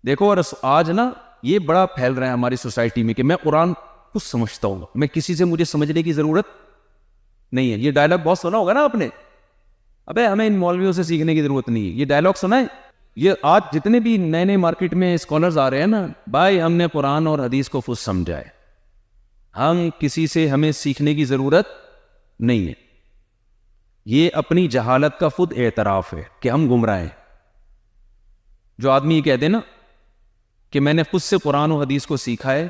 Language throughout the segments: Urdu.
دیکھو اور آج نا یہ بڑا پھیل رہا ہے ہماری سوسائٹی میں کہ میں قرآن کچھ سمجھتا ہوں، میں کسی سے مجھے سمجھنے کی ضرورت نہیں ہے. یہ ڈائلاگ بہت سنا ہوگا نا آپ نے، ابے ہمیں ان مولویوں سے سیکھنے کی ضرورت نہیں ہے. یہ ڈائلاگ سنا ہے. یہ آج جتنے بھی نئے نئے مارکیٹ میں اسکالرز آ رہے ہیں نا، بھائی ہم نے قرآن اور حدیث کو خود سمجھا ہے، ہم کسی سے ہمیں سیکھنے کی ضرورت نہیں ہے. یہ اپنی جہالت کا خود اعتراف ہے کہ ہم گمراہ ہیں. جو آدمی یہ کہہ دے نا کہ میں نے خود سے قرآن و حدیث کو سیکھا ہے،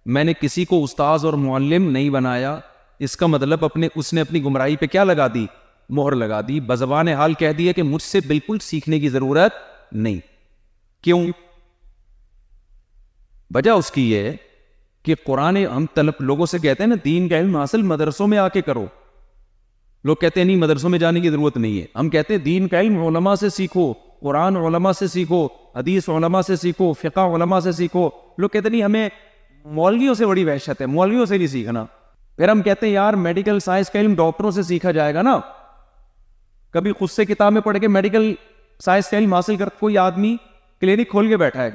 میں نے کسی کو استاذ اور معلم نہیں بنایا، اس کا مطلب اس نے اپنی گمراہی پہ کیا لگا دی؟ مہر لگا دی. بزبان حال کہہ دیا کہ مجھ سے بالکل سیکھنے کی ضرورت نہیں. کیوں؟ وجہ اس کی یہ ہے کہ قرآن ہم لوگوں سے کہتے ہیں نا دین کا علم حاصل مدرسوں میں آ کے کرو. لوگ کہتے ہیں نہیں مدرسوں میں جانے کی ضرورت نہیں ہے. ہم کہتے ہیں دین کا علم علماء سے سیکھو، قرآن علماء سے سیکھو، حدیث علماء سے سیکھو، فقہ علماء سے سیکھو. لوگ کہتے ہیں نہیں ہمیں مولویوں سے بڑی وحشت ہے، مولویوں سے نہیں سیکھنا. پھر ہم کہتے ہیں یار میڈیکل سائنس کا علم ڈاکٹروں سے سیکھا جائے گا نا. کبھی خود سے کتاب میں پڑھ کے میڈیکل سائنس کا علم حاصل کر کوئی آدمی کلینک کھول کے بیٹھا ہے،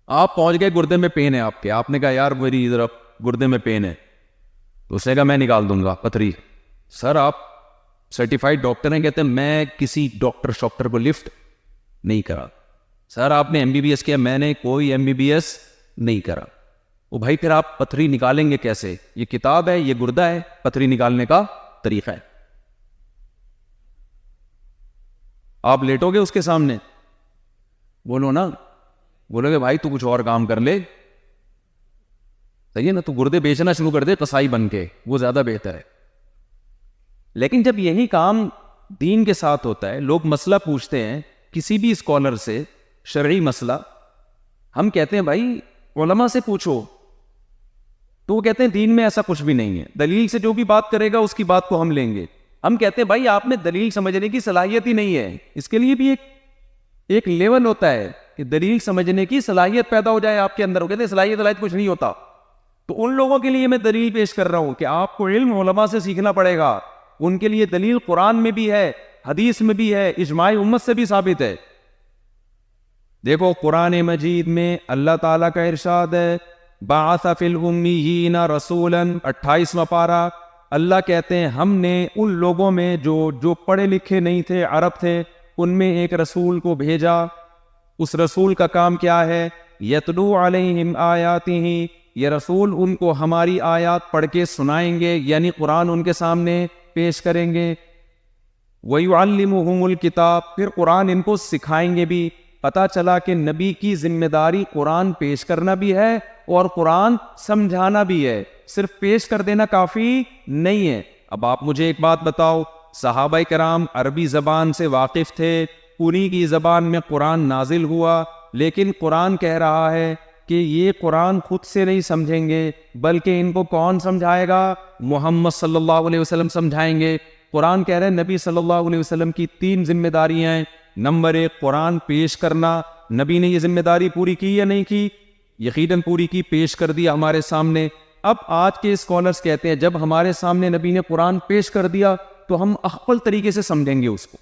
آپ پہنچ گئے گردے میں پین ہے آپ نے کہا یار میری ذرا گردے میں پین ہے، تو اس نے کہا میں نکال دوں گا پتھری. سر آپ سرٹیفائڈ ڈاکٹر ہیں، کہتے ہیں میں کسی ڈاکٹر کو لفٹ نہیں کرا. سر آپ نے MBBS کیا، میں نے کوئی MBBS نہیں کرا. وہ بھائی پھر آپ پتھری نکالیں گے کیسے؟ یہ کتاب ہے، یہ گردہ ہے، پتھری نکالنے کا طریقہ ہے. آپ لیٹو گے اس کے سامنے، بولو نا، بولو گے بھائی تو کچھ اور کام کر لے، صحیح ہے نا، تو گردے بیچنا شروع کر دے قصائی بن کے، وہ زیادہ بہتر ہے. لیکن جب یہی کام دین کے ساتھ ہوتا ہے، لوگ مسئلہ پوچھتے ہیں کسی بھی اسکالر سے، شرعی مسئلہ، ہم کہتے ہیں بھائی علماء سے پوچھو، تو وہ کہتے ہیں دین میں ایسا کچھ بھی نہیں ہے، دلیل سے جو بھی بات کرے گا اس کی بات کو ہم لیں گے. ہم کہتے ہیں بھائی آپ میں دلیل سمجھنے کی صلاحیت ہی نہیں ہے. اس کے لیے بھی ایک لیول ہوتا ہے کہ دلیل سمجھنے کی صلاحیت پیدا ہو جائے آپ کے اندر. وہ کہتے ہیں صلاحیت کچھ نہیں ہوتا. تو ان لوگوں کے لیے میں دلیل پیش کر رہا ہوں کہ آپ کو علم علماء سے سیکھنا پڑے گا. ان کے لیے دلیل قرآن میں بھی ہے، حدیث میں بھی ہے، اجماع امت سے بھی ثابت ہے. دیکھو قرآن مجید میں اللہ تعالیٰ کا ارشاد ہے بعث فی الامیین رسولا، 28واں پارہ. اللہ کہتے ہیں ہم نے ان لوگوں میں جو پڑھے لکھے نہیں تھے، عرب تھے، ان میں ایک رسول کو بھیجا. اس رسول کا کام کیا ہے؟ یتلو علیہم آیاتہ، یہ رسول ان کو ہماری آیات پڑھ کے سنائیں گے، یعنی قرآن ان کے سامنے پیش کریں گے. وَيُعَلِّمُهُمُ الْكِتَابَ، پھر قرآن ان کو سکھائیں گے بھی. پتہ چلا کہ نبی کی ذمہ داری قرآن پیش کرنا بھی ہے اور قرآن سمجھانا بھی ہے، صرف پیش کر دینا کافی نہیں ہے. اب آپ مجھے ایک بات بتاؤ، صحابہ کرام عربی زبان سے واقف تھے، انہی کی زبان میں قرآن نازل ہوا، لیکن قرآن کہہ رہا ہے کہ یہ قرآن خود سے نہیں سمجھیں گے، بلکہ ان کو کون سمجھائے گا؟ محمد صلی اللہ علیہ وسلم سمجھائیں گے. قرآن کہہ رہے ہیں نبی صلی اللہ علیہ وسلم کی 3 ذمہ داریاں ہیں. نمبر 1 قرآن پیش کرنا. نبی نے یہ ذمہ داری پوری کی یا نہیں کی؟ یقیناً پوری کی، پیش کر دیا ہمارے سامنے. اب آج کے اسکالرز کہتے ہیں جب ہمارے سامنے نبی نے قرآن پیش کر دیا تو ہم اخبل طریقے سے سمجھیں گے اس کو.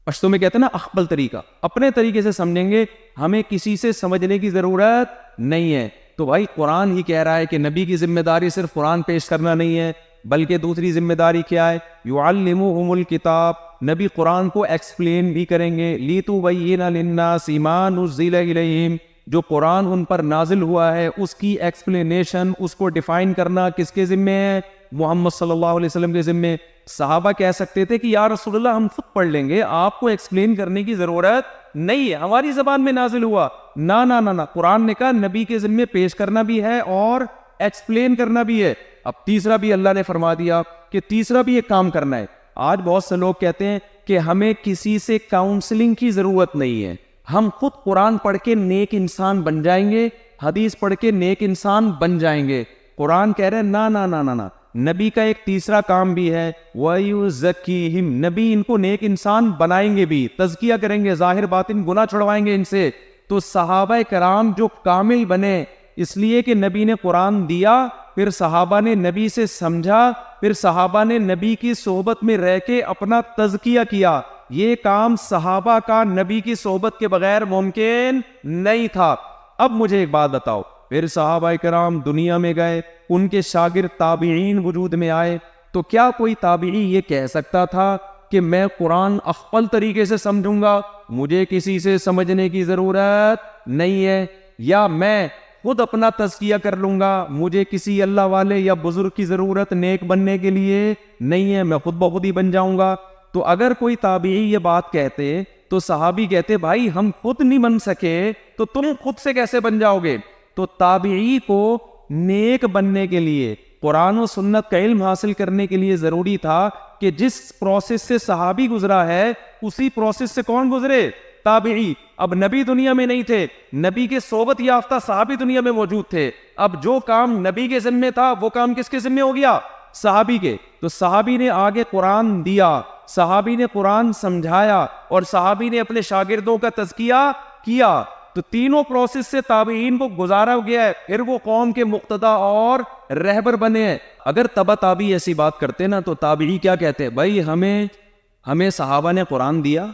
پشتو میں کہتے ہیں نا اخبل طریقہ، اپنے طریقے سے سمجھیں گے، ہمیں کسی سے سمجھنے کی ضرورت نہیں ہے. تو بھائی قرآن ہی کہہ رہا ہے کہ نبی کی ذمہ داری صرف قرآن پیش کرنا نہیں ہے، بلکہ دوسری ذمہ داری کیا ہے؟ یعلمہم الکتاب، نبی قرآن کو ایکسپلین بھی کریں گے. لِتُبَيِّنَ لِلنَّاسِ مَا نُزِّلَ إِلَيْهِمْ، جو قرآن ان پر نازل ہوا ہے اس کی ایکسپلینیشن، اس کو ڈیفائن کرنا کس کے ذمہ ہے؟ محمد صلی اللہ علیہ وسلم کے ذمہ. صحابہ کہہ سکتے تھے کہ یا رسول اللہ ہم خود پڑھ لیں گے، آپ کو ایکسپلین کرنے کی ضرورت نہیں ہے، ہماری زبان میں نازل ہوا. نہ نہ نہ، قرآن نے کہا نبی کے ذمہ پیش کرنا بھی ہے اور ایکسپلین کرنا بھی ہے. اب تیسرا بھی اللہ نے فرما دیا کہ تیسرا بھی ایک کام کرنا ہے. آج بہت سے لوگ کہتے ہیں کہ ہمیں کسی سے کاؤنسلنگ کی ضرورت نہیں ہے، ہم خود قرآن پڑھ کے نیک انسان بن جائیں گے، حدیث پڑھ کے نیک انسان بن جائیں گے. قرآن کہہ رہے ہیں نہ نہ نہ نہ، نبی کا ایک تیسرا کام بھی ہے وَيُزَكِّيهِمْ، نبی ان کو نیک انسان بنائیں گے بھی، تزکیہ کریں گے، ظاہر باطن گناہ چھڑوائیں گے ان سے. تو صحابہ کرام جو کامل بنے اس لیے کہ نبی نے قرآن دیا، پھر صحابہ نے نبی سے سمجھا، پھر صحابہ نے نبی کی صحبت میں رہ کے اپنا تزکیہ کیا، یہ کام صحابہ کا نبی کی صحبت کے بغیر ممکن نہیں تھا. اب مجھے ایک بات بتاؤ, پھر صحابہ کرام دنیا میں گئے, ان کے شاگرد تابعین وجود میں آئے, تو کیا کوئی تابعی یہ کہہ سکتا تھا کہ میں قرآن اخفل طریقے سے سمجھوں گا, مجھے کسی سے سمجھنے کی ضرورت نہیں ہے, یا میں خود اپنا تزکیہ کر لوں گا, مجھے کسی اللہ والے یا بزرگ کی ضرورت نیک بننے کے لیے نہیں ہے, میں خود بخود ہی بن جاؤں گا؟ تو اگر کوئی تابعی یہ بات کہتے تو صحابی کہتے بھائی ہم خود نہیں بن سکے تو تم خود سے کیسے بن جاؤ گے؟ تو تابعی کو نیک بننے کے لیے, قرآن و سنت کا علم حاصل کرنے کے لیے ضروری تھا کہ جس پروسیس سے صحابی گزرا ہے اسی پروسیس سے کون گزرے؟ تابعی. اب نبی دنیا میں نہیں تھے, نبی کے صحبت یافتہ صحابی دنیا میں موجود تھے, اب جو کام نبی کے ذمہ تھا وہ کام کس کے ذمہ ہو گیا؟ صحابی کے. تو صحابی نے آگے قرآن دیا, صحابی نے قرآن سمجھایا, اور صحابی نے اپنے شاگردوں کا تزکیہ کیا. تو تینوں پروسیس سے تابعین کو گزارا گیا ہے, پھر وہ قوم کے مقتدا اور رہبر بنے ہیں. اگر تبع تابعی ایسی بات کرتے نا تو تابعی کیا کہتے؟ بھائی ہمیں صحابہ نے قرآن دیا,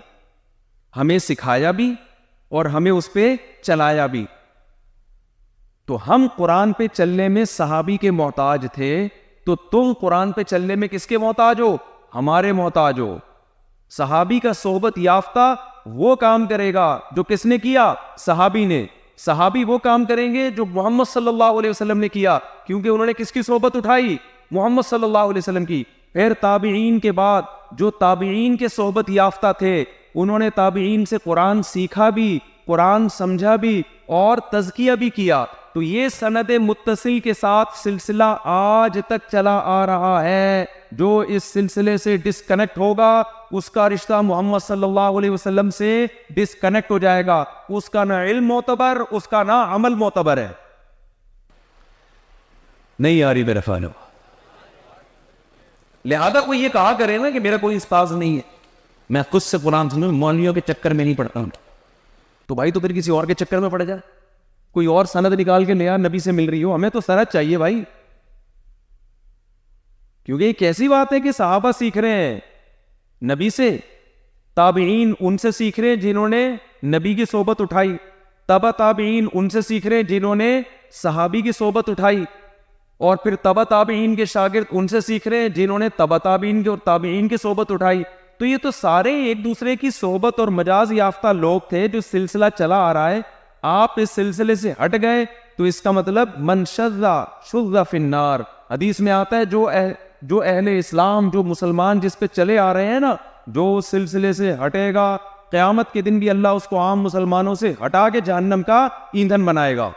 ہمیں سکھایا بھی, اور ہمیں اس پہ چلایا بھی, تو ہم قرآن پہ چلنے میں صحابی کے محتاج تھے, تو تم قرآن پہ چلنے میں کس کے محتاج ہو؟ ہمارے محتاج ہو. صحابی کا صحبت یافتہ وہ کام کرے گا جو کس نے کیا؟ صحابی نے. صحابی وہ کام کریں گے جو محمد صلی اللہ علیہ وسلم نے کیا, کیونکہ انہوں نے کس کی صحبت اٹھائی؟ محمد صلی اللہ علیہ وسلم کی. پھر تابعین کے بعد جو تابعین کے صحبت یافتہ تھے انہوں نے تابعین سے قرآن سیکھا بھی, قرآن سمجھا بھی, اور تزکیہ بھی کیا. تو یہ سند متصل کے ساتھ سلسلہ آج تک چلا آ رہا ہے. جو اس سلسلے سے ڈسکنیکٹ ہوگا اس کا رشتہ محمد صلی اللہ علیہ وسلم سے ڈسکنیکٹ ہو جائے گا, اس کا نہ علم معتبر, اس کا نہ عمل معتبر ہے. نہیں آ رہی میرے فالو. لہذا کوئی یہ کہا کرے نا کہ میرا کوئی استاذ نہیں ہے, میں خود سے قرآن سنوں, مولویوں کے چکر میں نہیں پڑتا ہوں, تو بھائی تو پھر کسی اور کے چکر میں پڑ جائے, کوئی اور سند نکال کے لیا, نبی سے مل رہی ہو. ہمیں تو سند چاہیے بھائی, کیونکہ یہ کیسی بات ہے کہ صحابہ سیکھ رہے ہیں نبی سے, تابعین ان سے سیکھ رہے ہیں جنہوں نے نبی کی صحبت اٹھائی, تبع تابعین ان سے سیکھ رہے ہیں جنہوں نے صحابی کی صحبت اٹھائی, اور پھر تبع تابعین کے شاگرد ان سے سیکھ رہے ہیں جنہوں نے تبع تابعین کی اور تابعین کی صحبت اٹھائی. تو یہ تو سارے ایک دوسرے کی صحبت اور مجاز یافتہ لوگ تھے, جو سلسلہ چلا آ رہا ہے. آپ اس سلسلے سے ہٹ گئے تو اس کا مطلب من شذ شذ فی النار. حدیث میں آتا ہے جو اہل اسلام, جو مسلمان جس پہ چلے آ رہے ہیں نا, جو اس سلسلے سے ہٹے گا قیامت کے دن بھی اللہ اس کو عام مسلمانوں سے ہٹا کے جہنم کا ایندھن بنائے گا.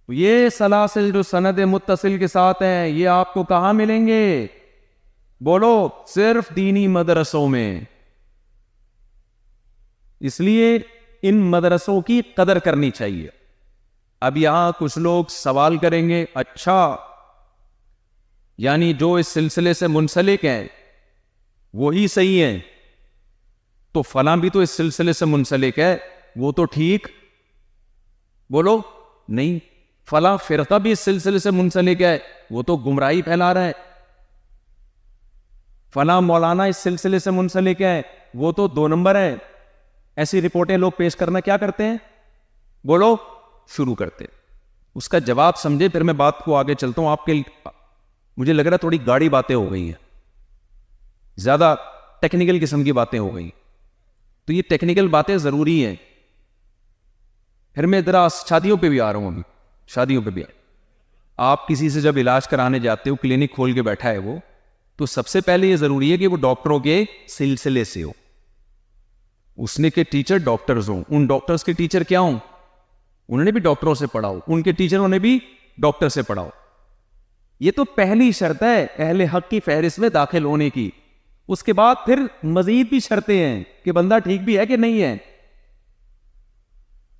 یہ سلاسل جو سند متصل کے ساتھ ہیں یہ آپ کو کہاں ملیں گے؟ بولو, صرف دینی مدرسوں میں. اس لیے ان مدرسوں کی قدر کرنی چاہیے. اب یہاں کچھ لوگ سوال کریں گے, اچھا یعنی جو اس سلسلے سے منسلک ہیں وہی صحیح ہیں, تو فلاں بھی تو اس سلسلے سے منسلک ہے, وہ تو ٹھیک. بولو نہیں, فلاں فرقہ بھی اس سلسلے سے منسلک ہے, وہ تو گمراہی پھیلا رہا ہے. فلاں مولانا اس سلسلے سے منسلک ہے, وہ تو 2 نمبر ہے. ایسی رپورٹیں لوگ پیش کرنا کیا کرتے ہیں؟ بولو, شروع کرتے. اس کا جواب سمجھے پھر میں بات کو آگے چلتا ہوں. آپ کے مجھے لگ رہا تھوڑی گاڑی باتیں ہو گئی ہیں, زیادہ ٹیکنیکل قسم کی باتیں ہو گئی, تو یہ ٹیکنیکل باتیں ضروری ہیں. پھر میں ذرا شادیوں پہ بھی آ رہا ہوں. ابھی شادیوں پہ بھی آپ کسی سے جب علاج کرانے جاتے ہو, کلینک کھول کے بیٹھا ہے وہ, تو سب سے پہلے یہ ضروری ہے کہ وہ ڈاکٹروں کے سلسلے سے ہو, اس نے کے ٹیچر ڈاکٹرز ہوں. ان ڈاکٹرز کے ٹیچر کیا ہوں؟ انہوں نے بھی ڈاکٹروں سے پڑھا ہو, ان کے ٹیچروں نے بھی ڈاکٹر سے پڑھا ہو. یہ تو پہلی شرط ہے اہل حق کی فہرست میں داخل ہونے کی. اس کے بعد پھر مزید بھی شرطیں ہیں کہ بندہ ٹھیک بھی ہے کہ نہیں ہے.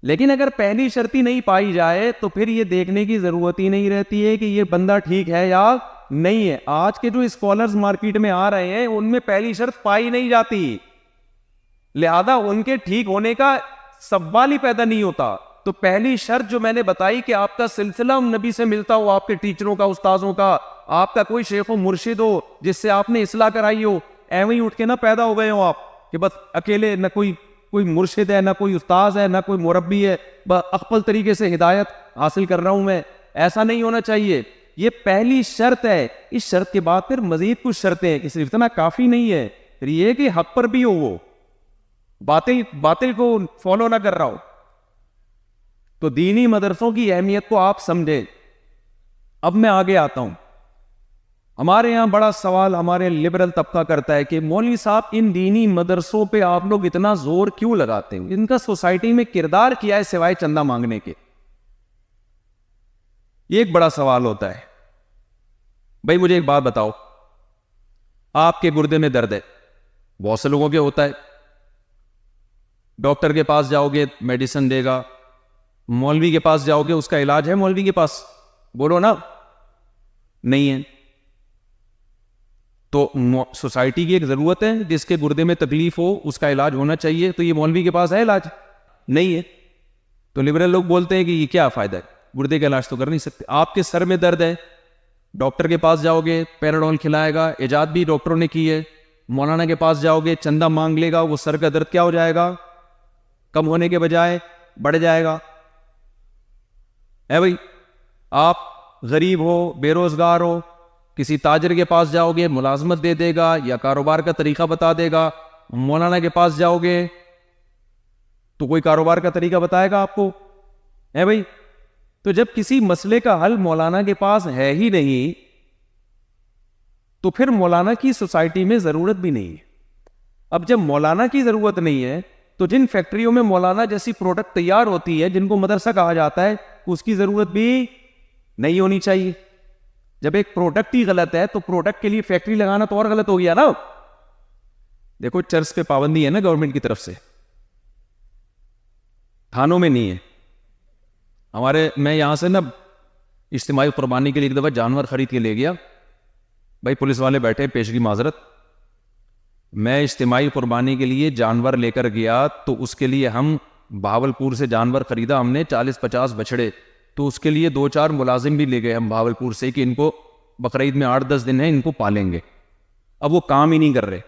لیکن اگر پہلی شرط ہی نہیں پائی جائے تو پھر یہ دیکھنے کی ضرورت ہی نہیں رہتی ہے کہ یہ بندہ ٹھیک ہے یا نہیں ہے. آج کے جو اسکالرز مارکیٹ میں آ رہے ہیں ان میں پہلی شرط پائی نہیں جاتی, لہذا ان کے ٹھیک ہونے کا سوال ہی پیدا نہیں ہوتا. تو پہلی شرط جو میں نے بتائی کہ آپ کا سلسلہ نبی سے ملتا ہو, آپ کے ٹیچروں کا, استاذوں کا, آپ کا کوئی شیخ و مرشد ہو جس سے آپ نے اصلاح کرائی ہو, ایویں اٹھ کے نہ پیدا ہو گئے ہو آپ کہ بس اکیلے, نہ کوئی مرشد ہے, نہ کوئی استاذ ہے, نہ کوئی مربی ہے, بس اقبل طریقے سے ہدایت حاصل کر رہا ہوں میں. ایسا نہیں ہونا چاہیے. یہ پہلی شرط ہے. اس شرط کے بعد پھر مزید کچھ شرطیں ہیں کہ صرف اتنا کافی نہیں ہے, پھر یہ کہ حق پر بھی ہو, وہ باطل کو فالو نہ کر رہا ہو. تو دینی مدرسوں کی اہمیت کو آپ سمجھیں. اب میں آگے آتا ہوں. ہمارے یہاں بڑا سوال ہمارے لبرل طبقہ کرتا ہے کہ مولوی صاحب ان دینی مدرسوں پہ آپ لوگ اتنا زور کیوں لگاتے ہیں؟ ان کا سوسائٹی میں کردار کیا ہے سوائے چندہ مانگنے کے؟ یہ ایک بڑا سوال ہوتا ہے. بھائی مجھے ایک بات بتاؤ, آپ کے گردے میں درد ہے, بہت سے لوگوں کے ہوتا ہے, ڈاکٹر کے پاس جاؤ گے میڈیسن دے گا, مولوی کے پاس جاؤ گے اس کا علاج ہے مولوی کے پاس؟ بولو نا, نہیں ہے. تو سوسائٹی کی ایک ضرورت ہے, جس کے گردے میں تکلیف ہو اس کا علاج ہونا چاہیے, تو یہ مولوی کے پاس ہے علاج؟ نہیں ہے. تو لبرل لوگ بولتے ہیں کہ یہ کیا فائدہ ہے, گردے کا علاج تو کر نہیں سکتے. آپ کے سر میں درد ہے, ڈاکٹر کے پاس جاؤ گے پیراڈول کھلائے گا, ایجاد بھی ڈاکٹروں نے کی ہے. مولانا کے پاس جاؤ گے چندہ مانگ لے گا, وہ سر کا درد کیا ہو جائے گا؟ کم ہونے کے بجائے بڑھ جائے گا. اے بھائی, آپ غریب ہو, بے روزگار ہو, کسی تاجر کے پاس جاؤ گے ملازمت دے دے گا یا کاروبار کا طریقہ بتا دے گا. مولانا کے پاس جاؤ گے تو کوئی کاروبار کا طریقہ بتائے گا آپ کو؟ ہے بھائی. تو جب کسی مسئلے کا حل مولانا کے پاس ہے ہی نہیں, تو پھر مولانا کی سوسائٹی میں ضرورت بھی نہیں ہے. اب جب مولانا کی ضرورت نہیں ہے تو جن فیکٹریوں میں مولانا جیسی پروڈکٹ تیار ہوتی ہے جن کو مدرسہ کہا جاتا ہے, اس کی ضرورت بھی نہیں ہونی چاہیے. جب ایک پروڈکٹ ہی غلط ہے تو پروڈکٹ کے لیے فیکٹری لگانا تو اور غلط ہو گیا نا. دیکھو چرچ پہ پابندی ہے نا گورنمنٹ کی طرف سے, تھانوں میں نہیں ہے. میں یہاں سے نا اجتماعی قربانی کے لیے ایک دفعہ جانور خرید کے لے گیا. بھائی پولیس والے بیٹھے, پیشگی معذرت, میں اجتماعی قربانی کے لیے جانور لے کر گیا تو اس کے لیے ہم بہاولپور سے جانور خریدا ہم نے 40-50 بچڑے. تو اس کے لیے 2-4 ملازم بھی لے گئے ہم بہاولپور سے کہ ان کو بقرعید میں 8-10 دن ہے, ان کو پالیں گے. اب وہ کام ہی نہیں کر رہے.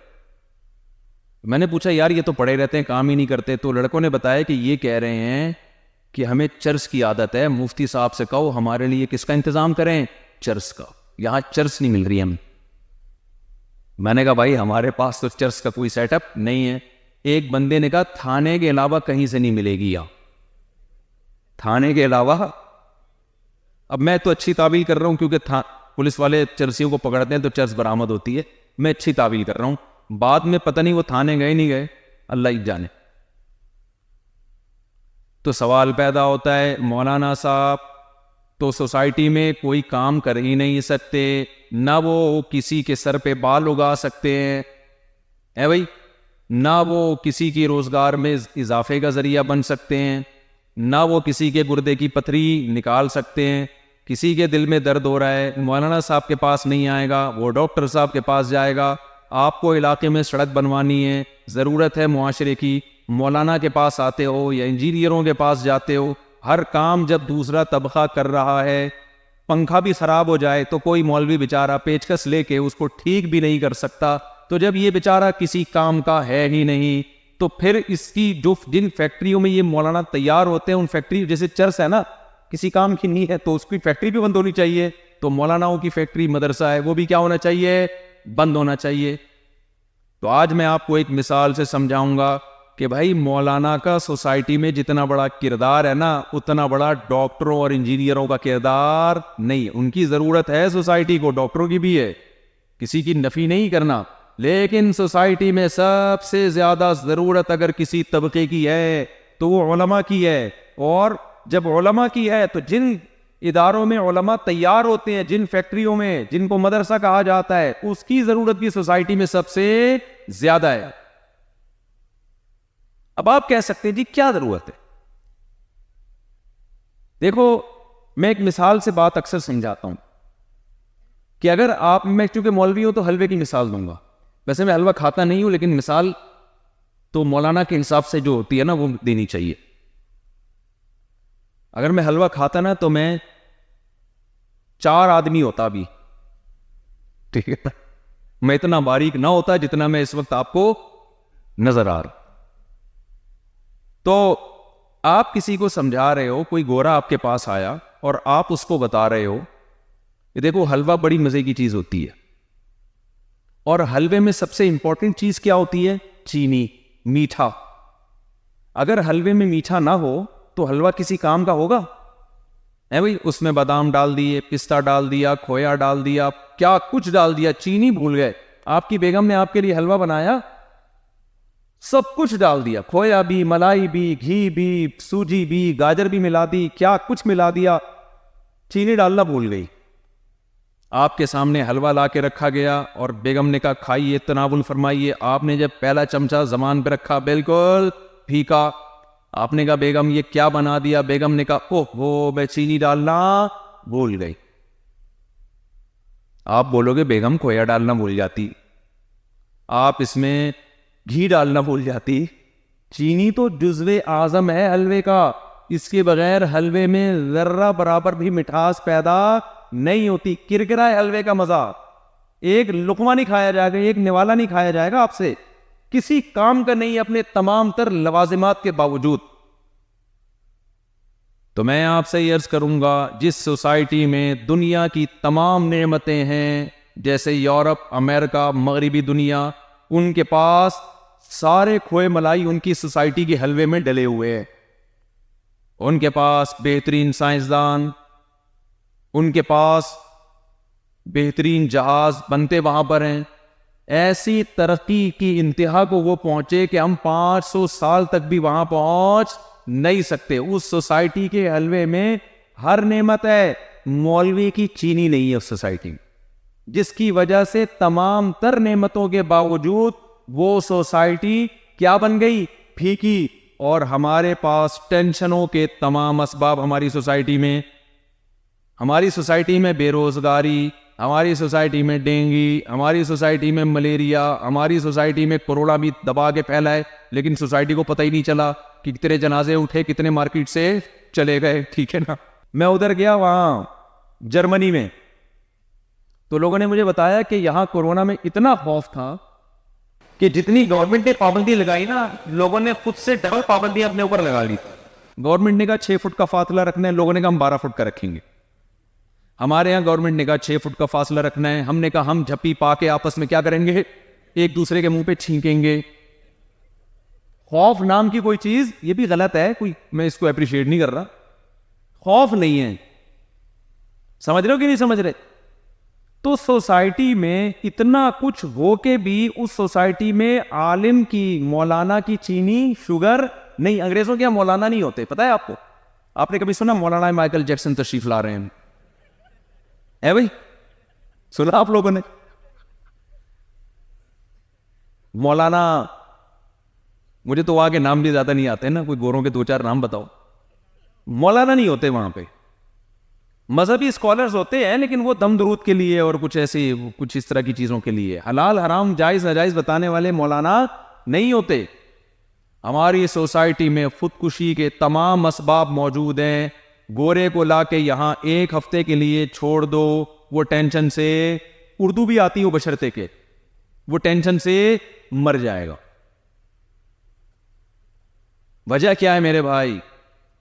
میں نے پوچھا یار یہ تو پڑے رہتے ہیں کام ہی نہیں کرتے. تو لڑکوں نے بتایا کہ یہ کہہ رہے ہیں کہ ہمیں چرس کی عادت ہے, مفتی صاحب سے کہو ہمارے لیے کس کا انتظام کریں, چرس کا. یہاں چرس نہیں مل رہی ہمیں. میں نے کہا بھائی ہمارے پاس تو چرس کا کوئی سیٹ اپ نہیں ہے. ایک بندے نے کہا تھانے کے علاوہ کہیں سے نہیں ملے گی یہاں, تھانے کے علاوہ. اب میں تو اچھی تعویل کر رہا ہوں کیونکہ پولیس والے چرسیوں کو پکڑتے ہیں تو چرس برآمد ہوتی ہے. میں اچھی تعویل کر رہا ہوں, بعد میں پتہ نہیں وہ تھانے گئے نہیں گئے, اللہ ہی جانے. تو سوال پیدا ہوتا ہے مولانا صاحب تو سوسائٹی میں کوئی کام کر ہی نہیں سکتے, نہ وہ کسی کے سر پہ بال اگا سکتے ہیں, اے بھائی, نہ وہ کسی کی روزگار میں اضافے کا ذریعہ بن سکتے ہیں, نہ وہ کسی کے گردے کی پتھری نکال سکتے ہیں. کسی کے دل میں درد ہو رہا ہے, مولانا صاحب کے پاس نہیں آئے گا, وہ ڈاکٹر صاحب کے پاس جائے گا. آپ کو علاقے میں سڑک بنوانی ہے, ضرورت ہے معاشرے کی, مولانا کے پاس آتے ہو یا انجینئروں کے پاس جاتے ہو. ہر کام جب دوسرا طبقہ کر رہا ہے, پنکھا بھی خراب ہو جائے تو کوئی مولوی بیچارہ پیچکس لے کے اس کو ٹھیک بھی نہیں کر سکتا. تو جب یہ بیچارہ کسی کام کا ہے ہی نہیں, تو پھر اس کی جن فیکٹریوں میں یہ مولانا تیار ہوتے ہیں, ان فیکٹری جیسے چرس ہے نا, کسی کام کی نہیں ہے تو اس کی فیکٹری بھی بند ہونی چاہیے. تو مولاناؤں کی فیکٹری مدرسہ ہے وہ بھی کیا ہونا چاہیے, بند ہونا چاہیے. تو آج میں آپ کو ایک مثال سے سمجھاؤں گا کہ بھائی مولانا کا سوسائٹی میں جتنا بڑا کردار ہے نا, اتنا بڑا ڈاکٹروں اور انجینئروں کا کردار نہیں. ان کی ضرورت ہے سوسائٹی کو, ڈاکٹروں کی بھی ہے, کسی کی نفی نہیں کرنا, لیکن سوسائٹی میں سب سے زیادہ ضرورت اگر کسی طبقے کی ہے تو وہ علماء کی ہے. اور جب علماء کی ہے تو جن اداروں میں علماء تیار ہوتے ہیں, جن فیکٹریوں میں جن کو مدرسہ کہا جاتا ہے, اس کی ضرورت بھی سوسائٹی میں سب سے زیادہ ہے. اب آپ کہہ سکتے ہیں جی کیا ضرورت ہے؟ دیکھو میں ایک مثال سے بات اکثر سمجھاتا ہوں کہ اگر آپ, میں چونکہ مولوی ہوں تو حلوے کی مثال دوں گا. ویسے میں حلوہ کھاتا نہیں ہوں, لیکن مثال تو مولانا کے حساب سے جو ہوتی ہے نا وہ دینی چاہیے. اگر میں حلوہ کھاتا نا تو میں 4 آدمی ہوتا بھی, ٹھیک ہے, میں اتنا باریک نہ ہوتا جتنا میں اس وقت آپ کو نظر آ رہا. تو آپ کسی کو سمجھا رہے ہو, کوئی گورا آپ کے پاس آیا اور آپ اس کو بتا رہے ہو کہ دیکھو حلوہ بڑی مزے کی چیز ہوتی ہے, اور حلوے میں سب سے امپورٹنٹ چیز کیا ہوتی ہے؟ چینی, میٹھا. اگر حلوے میں میٹھا نہ ہو تو حلوہ کسی کام کا ہوگا؟ بھائی اس میں بادام ڈال دیے, پستہ ڈال دیا, کھویا ڈال دیا, کیا کچھ ڈال دیا, چینی بھول گئے. آپ کی بیگم نے آپ کے لیے حلوہ بنایا, سب کچھ ڈال دیا, کھویا بھی, ملائی بھی, گھی بھی, سوجی بھی, گاجر بھی ملا دی, کیا کچھ ملا دیا, چینی ڈالنا بھول گئی. آپ کے سامنے حلوہ لا کے رکھا گیا اور بیگم نے کہا کھائیے, تناول فرمائیے. آپ نے جب پہلا چمچہ زبان پہ رکھا بالکل پھیکا. آپ نے کہا بیگم یہ کیا بنا دیا؟ بیگم نے کہا اوہ وہ میں چینی ڈالنا بھول گئی. آپ بولو گے بیگم کھویا ڈالنا بھول جاتی, آپ اس میں گھی ڈالنا بھول جاتی. چینی تو جزو اعظم ہے حلوے کا, اس کے بغیر حلوے میں ذرہ برابر بھی مٹھاس پیدا نہیں ہوتی. کرکرا ہے حلوے کا مزہ, ایک لقمہ نہیں کھایا جائے گا, ایک نوالا نہیں کھایا جائے گا آپ سے, کسی کام کا نہیں اپنے تمام تر لوازمات کے باوجود. تو میں آپ سے یہ عرض کروں گا, جس سوسائٹی میں دنیا کی تمام نعمتیں ہیں, جیسے یورپ, امریکہ, مغربی دنیا, ان کے پاس سارے کھوئے ملائی ان کی سوسائٹی کے حلوے میں ڈلے ہوئے ہیں. ان کے پاس بہترین سائنسدان, ان کے پاس بہترین جہاز بنتے وہاں پر ہیں. ایسی ترقی کی انتہا کو وہ پہنچے کہ ہم 500 سال تک بھی وہاں پہنچ نہیں سکتے. اس سوسائٹی کے حلوے میں ہر نعمت ہے, مولوی کی چینی نہیں ہے اس سوسائٹی میں, جس کی وجہ سے تمام تر نعمتوں کے باوجود وہ سوسائٹی کیا بن گئی؟ پھیکی. اور ہمارے پاس ٹینشنوں کے تمام اسباب ہماری سوسائٹی میں بے روزگاری, ہماری سوسائٹی میں ڈینگی, ہماری سوسائٹی میں ملیریا, ہماری سوسائٹی میں کورونا بھی دبا کے پھیلا ہے, لیکن سوسائٹی کو پتہ ہی نہیں چلا کہ کتنے جنازے اٹھے, کتنے مارکیٹ سے چلے گئے. ٹھیک ہے نا. میں ادھر گیا وہاں جرمنی میں, تو لوگوں نے مجھے بتایا کہ یہاں کورونا میں اتنا خوف تھا کہ جتنی گورنمنٹ نے پابندی لگائی نا, لوگوں نے خود سے ڈبل پابندی اپنے اوپر لگا لی. گورنمنٹ نے کہا 6 فٹ کا فاصلہ رکھنا ہے, لوگوں نے کہا ہم 12 فٹ کا رکھیں گے. ہمارے یہاں گورنمنٹ نے کہا 6 فٹ کا فاصلہ رکھنا ہے, ہم نے کہا ہم جھپی پا کے آپس میں کیا کریں گے؟ ایک دوسرے کے منہ پہ چھینکیں گے. خوف نام کی کوئی چیز, یہ بھی غلط ہے, کوئی میں اس کو اپریشیٹ نہیں کر رہا, خوف نہیں ہے. سمجھ رہے ہو کہ نہیں سمجھ رہے؟ تو سوسائٹی میں اتنا کچھ ہو کے بھی اس سوسائٹی میں عالم کی, مولانا کی چینی, شوگر نہیں. انگریزوں کے یہاں مولانا نہیں ہوتے, پتہ ہے آپ کو؟ آپ نے کبھی سنا مولانا مائیکل جیکسن تشریف لا رہے ہیں؟ ہے بھائی, سنا آپ لوگوں نے؟ مولانا, مجھے تو وہاں کے نام بھی زیادہ نہیں آتے نا, کوئی گوروں کے 2-4 نام بتاؤ. مولانا نہیں ہوتے وہاں پہ, مذہبی اسکالرز ہوتے ہیں, لیکن وہ دم درود کے لیے اور کچھ ایسی کچھ اس طرح کی چیزوں کے لیے, حلال حرام جائز ناجائز بتانے والے مولانا نہیں ہوتے. ہماری سوسائٹی میں خودکشی کے تمام اسباب موجود ہیں. گورے کو لا کے یہاں 1 ہفتے کے لیے چھوڑ دو, وہ ٹینشن سے, اردو بھی آتی ہو بشرطے کے, وہ ٹینشن سے مر جائے گا. وجہ کیا ہے میرے بھائی؟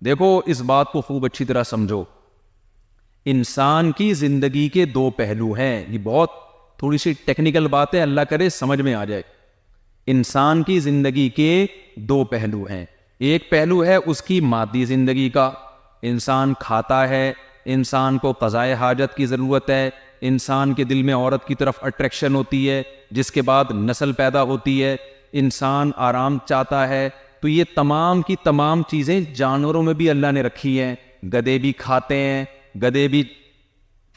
دیکھو اس بات کو خوب اچھی طرح سمجھو. انسان کی زندگی کے 2 پہلو ہیں. یہ بہت تھوڑی سی ٹیکنیکل بات ہے, اللہ کرے سمجھ میں آ جائے. انسان کی زندگی کے 2 پہلو ہیں. ایک پہلو ہے اس کی مادی زندگی کا, انسان کھاتا ہے, انسان کو قضائے حاجت کی ضرورت ہے, انسان کے دل میں عورت کی طرف اٹریکشن ہوتی ہے, جس کے بعد نسل پیدا ہوتی ہے, انسان آرام چاہتا ہے. تو یہ تمام کی تمام چیزیں جانوروں میں بھی اللہ نے رکھی ہیں. گدھے بھی کھاتے ہیں, گدھے بھی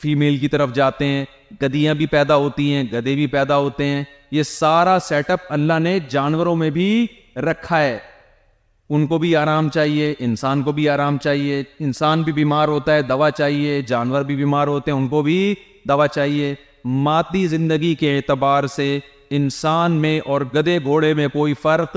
فیمیل کی طرف جاتے ہیں, گدھیاں بھی پیدا ہوتی ہیں, گدھے بھی پیدا ہوتے ہیں. یہ سارا سیٹ اپ اللہ نے جانوروں میں بھی رکھا ہے. ان کو بھی آرام چاہیے, انسان کو بھی آرام چاہیے. انسان بھی بیمار ہوتا ہے, دوا چاہیے, جانور بھی بیمار ہوتے ہیں, ان کو بھی دوا چاہیے. مادی زندگی کے اعتبار سے انسان میں اور گدھے گھوڑے میں کوئی فرق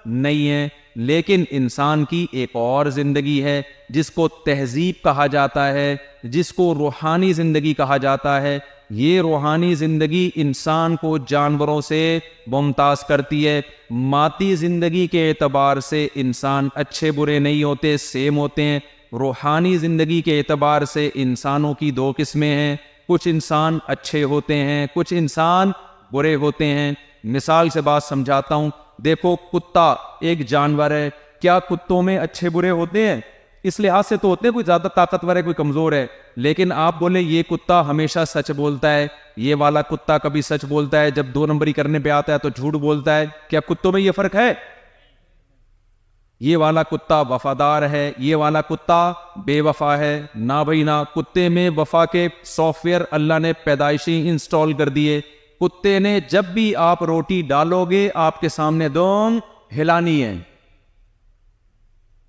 نہیں ہے. لیکن انسان کی ایک اور زندگی ہے جس کو تہذیب کہا جاتا ہے, جس کو روحانی زندگی کہا جاتا ہے. یہ روحانی زندگی انسان کو جانوروں سے ممتاز کرتی ہے. مادی زندگی کے اعتبار سے انسان اچھے برے نہیں ہوتے, سیم ہوتے ہیں. روحانی زندگی کے اعتبار سے انسانوں کی دو قسمیں ہیں, کچھ انسان اچھے ہوتے ہیں, کچھ انسان برے ہوتے ہیں. مثال سے بات سمجھاتا ہوں. دیکھو کتا ایک جانور ہے, کیا کتوں میں اچھے برے ہوتے ہیں؟ اس لحاظ سے تو ہوتے ہیں, کوئی زیادہ طاقتور ہے کوئی کمزور ہے, لیکن آپ بولے یہ کتا ہمیشہ سچ بولتا ہے, یہ والا کتا کبھی سچ بولتا ہے, جب 2 نمبری کرنے پہ آتا ہے تو جھوٹ بولتا ہے, کیا کتوں میں یہ فرق ہے؟ یہ والا کتا وفادار ہے, یہ والا کتا بے وفا ہے. نہ بھائی نہ, کتے میں وفا کے سافٹ ویئر اللہ نے پیدائشی انسٹال کر دیے. کتے نے جب بھی آپ روٹی ڈالو گے آپ کے سامنے دونوں ہلانی ہے.